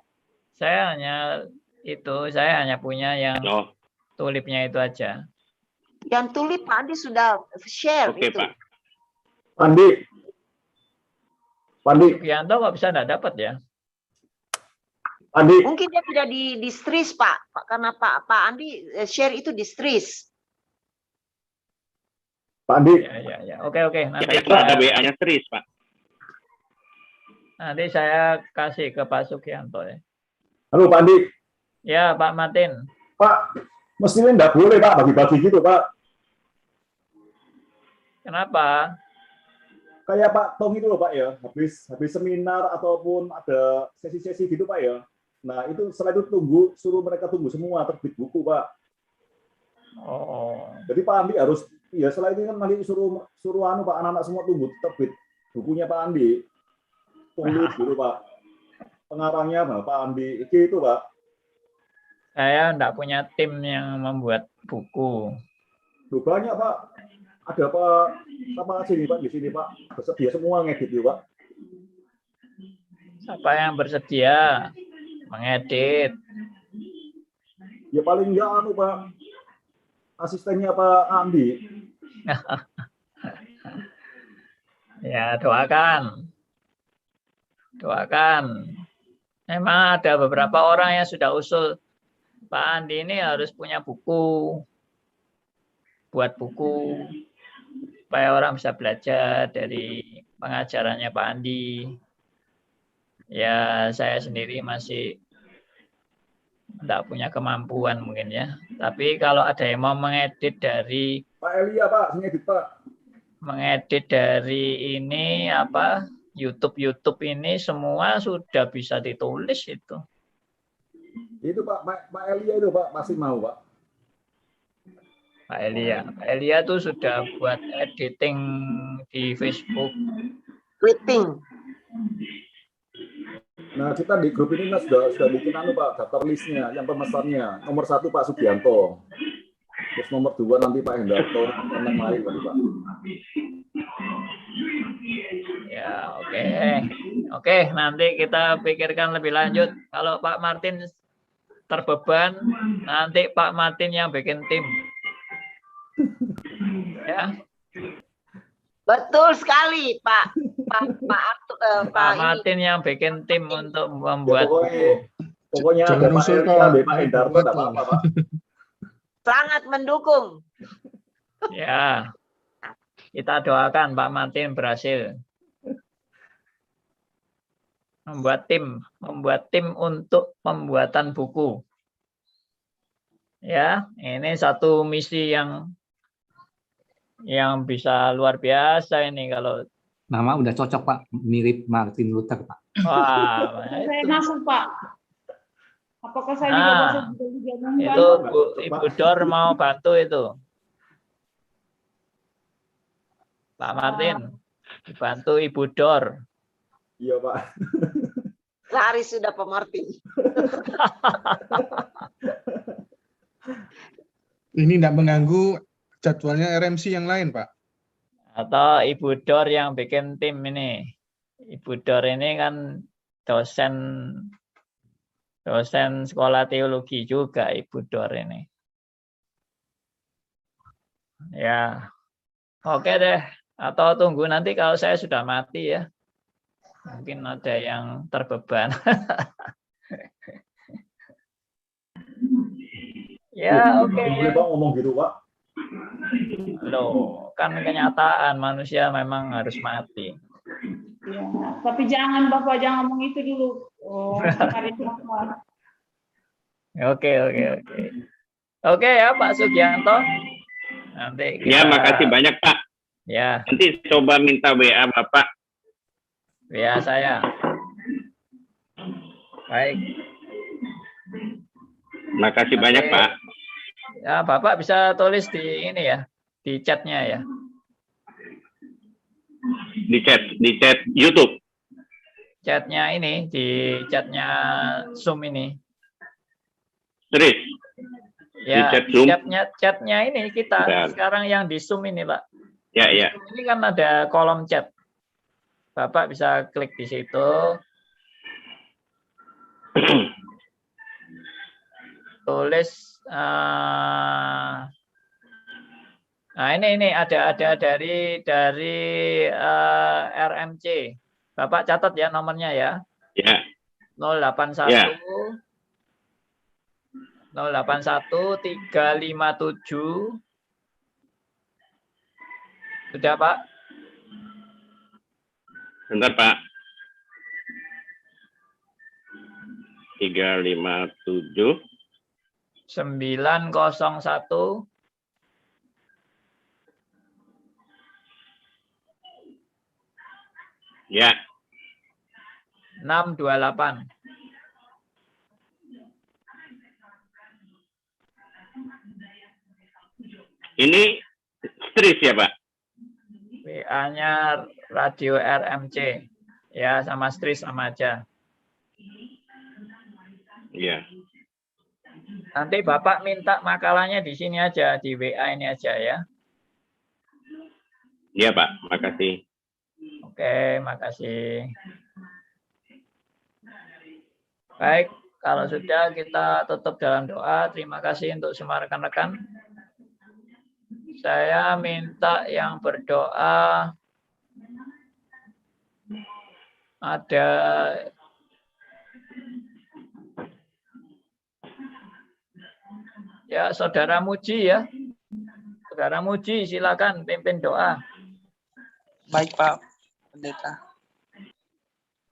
Saya hanya punya yang tulipnya itu aja. Yang tulip Pak Andi sudah share. Oke, Pak. Andi. Sugianto kok bisa enggak dapat ya? Andi. Mungkin dia tidak di Stris, Pak. Karena Pak Andi share itu di Stris. Pak Andi. Ya. Oke. Nanti itu ada WA-nya Stris, Pak. Nanti saya kasih ke Pak Sugianto ya. Halo, Pak Andi. Ya, Pak Martin. Pak, mestinya enggak boleh, Pak, bagi-bagi gitu, Pak. Kenapa? Kayak Pak Tong itu loh, Pak ya. Habis seminar ataupun ada sesi-sesi gitu, Pak ya. Nah, itu setelah itu suruh mereka tunggu semua terbit buku, Pak. Oh. Jadi Pak Andi harus, ya setelah itu kan nanti suruh Pak anak-anak semua tunggu terbit bukunya Pak Andi. Tulis dulu, Pak. Pengarangnya Pak Andi itu, Pak. Saya enggak punya tim yang membuat buku. Loh, banyak, Pak. Ada Pak sini, Pak, di sini, Pak. Bersedia semua ngedit, ya, Pak. Siapa yang bersedia mengedit? Ya paling enggak Pak. Asistennya Pak Andi. Ya, doakan. Memang ada beberapa orang yang sudah usul Pak Andi ini harus punya buku, buat buku, supaya orang bisa belajar dari pengajarannya Pak Andi. Ya, saya sendiri masih tidak punya kemampuan mungkin ya. Tapi kalau ada yang mau mengedit dari Pak Elia, Pak, ngedit, Pak. Mengedit dari ini YouTube ini semua sudah bisa ditulis itu. Itu Pak Elia itu, Pak, masih mau, Pak. Pak Elia tuh sudah buat editing di Facebook. Tweeting. Nah, kita di grup ini sudah bikin Pak, daftar listnya, yang pemesannya. Nomor 1 Pak Sugianto. Terus nomor 2 nanti Pak Hendarto, yang lain Pak. Ya, oke, nanti kita pikirkan lebih lanjut. Kalau Pak Martin terbeban, nanti Pak Martin yang bikin tim. Ya. Betul sekali, Pak. Pak Martin yang bikin tim untuk membuat buku. Pokoknya jangan usul Pak Hendarto, tidak apa-apa, Pak. Sangat mendukung. Ya, kita doakan Pak Martin berhasil membuat tim untuk pembuatan buku. Ya, ini satu misi yang bisa luar biasa ini kalau Nama udah cocok Pak, mirip Martin Luther Pak. wah, Saya itu. masuk Pak. Apakah saya juga Nah, masuk juga itu Ibu Dor mau bantu itu. Pak Martin, dibantu Ibu Dor. Iya Pak. Lari sudah Pak Martin. Ini tidak mengganggu jadwalnya RMC yang lain, Pak. Atau Ibu Dor yang bikin tim ini. Ibu Dor ini kan dosen sekolah teologi juga Ibu Dor ini. Ya, oke deh. Atau tunggu nanti kalau saya sudah mati ya. Mungkin ada yang terbeban. Ya, oke. Boleh Pak ngomong gitu Pak? Loh, kan kenyataan manusia memang harus mati. Ya, tapi jangan Bapak jangan ngomong itu dulu. Oh, hari Bapak. Oke. Oke ya Pak Sugianto. Nanti Ya, makasih banyak Pak. Ya. Nanti coba minta WA Bapak. WA saya. Baik. Makasih banyak Pak. Ya, Bapak bisa tulis di ini ya, di chatnya ya. Di chat YouTube. Chatnya ini, di chatnya Zoom ini. Terus. Ya, di chat Zoom. Chatnya ini kita Bentar. sekarang yang di Zoom ini Pak. Ya. Ini kan ada kolom chat. Bapak bisa klik di situ. Tulis. Nah ini ada dari RMC. Bapak catat ya nomornya ya. Ya. 081 Ya. 081 357. Sudah Pak? Bentar Pak. 357 901 ya 628. Ini Stris ya Pak? WA-nya Radio RMC. Ya, sama Stris sama aja. Iya. Nanti Bapak minta makalahnya di sini aja, di WA ini aja ya. Iya Pak, makasih. Oke, makasih. Baik, kalau sudah kita tutup dalam doa. Terima kasih untuk semua rekan-rekan. Saya minta yang berdoa ada ya Saudara Muji ya. Saudara Muji silakan pimpin doa. Baik Pak Pendeta.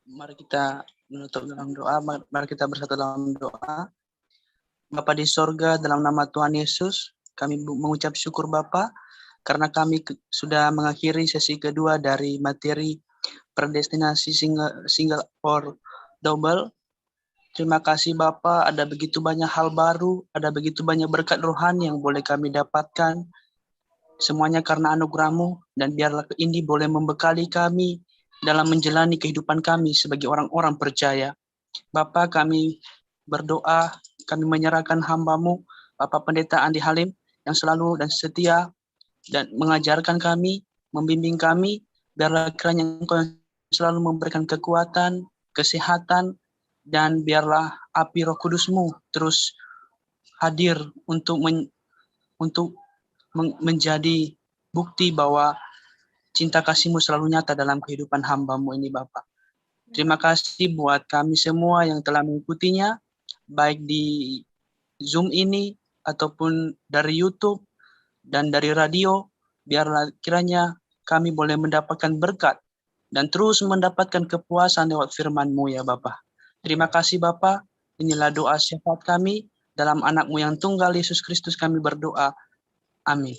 Mari kita menutup dalam doa. Mari kita bersatu dalam doa. Bapa di sorga, dalam nama Tuhan Yesus, kami mengucap syukur Bapa karena kami sudah mengakhiri sesi kedua dari materi predestinasi single or double. Terima kasih Bapa, ada begitu banyak hal baru, ada begitu banyak berkat rohani yang boleh kami dapatkan. Semuanya karena anugerah-Mu, dan biarlah ini boleh membekali kami dalam menjalani kehidupan kami sebagai orang-orang percaya. Bapa, kami berdoa, kami menyerahkan hamba-Mu, Bapak Pendeta Andi Halim, yang selalu dan setia dan mengajarkan kami, membimbing kami, biarlah kiranya Engkau selalu memberikan kekuatan, kesehatan, dan biarlah api Roh Kudus-Mu terus hadir untuk menjadi bukti bahwa cinta kasih-Mu selalu nyata dalam kehidupan hamba-Mu ini Bapak. Terima kasih buat kami semua yang telah mengikutinya, baik di Zoom ini, ataupun dari YouTube, dan dari radio, biarlah kiranya kami boleh mendapatkan berkat, dan terus mendapatkan kepuasan lewat firman-Mu ya Bapak. Terima kasih Bapak, inilah doa syafaat kami, Dalam anakmu yang tunggal Yesus Kristus kami berdoa. Amin.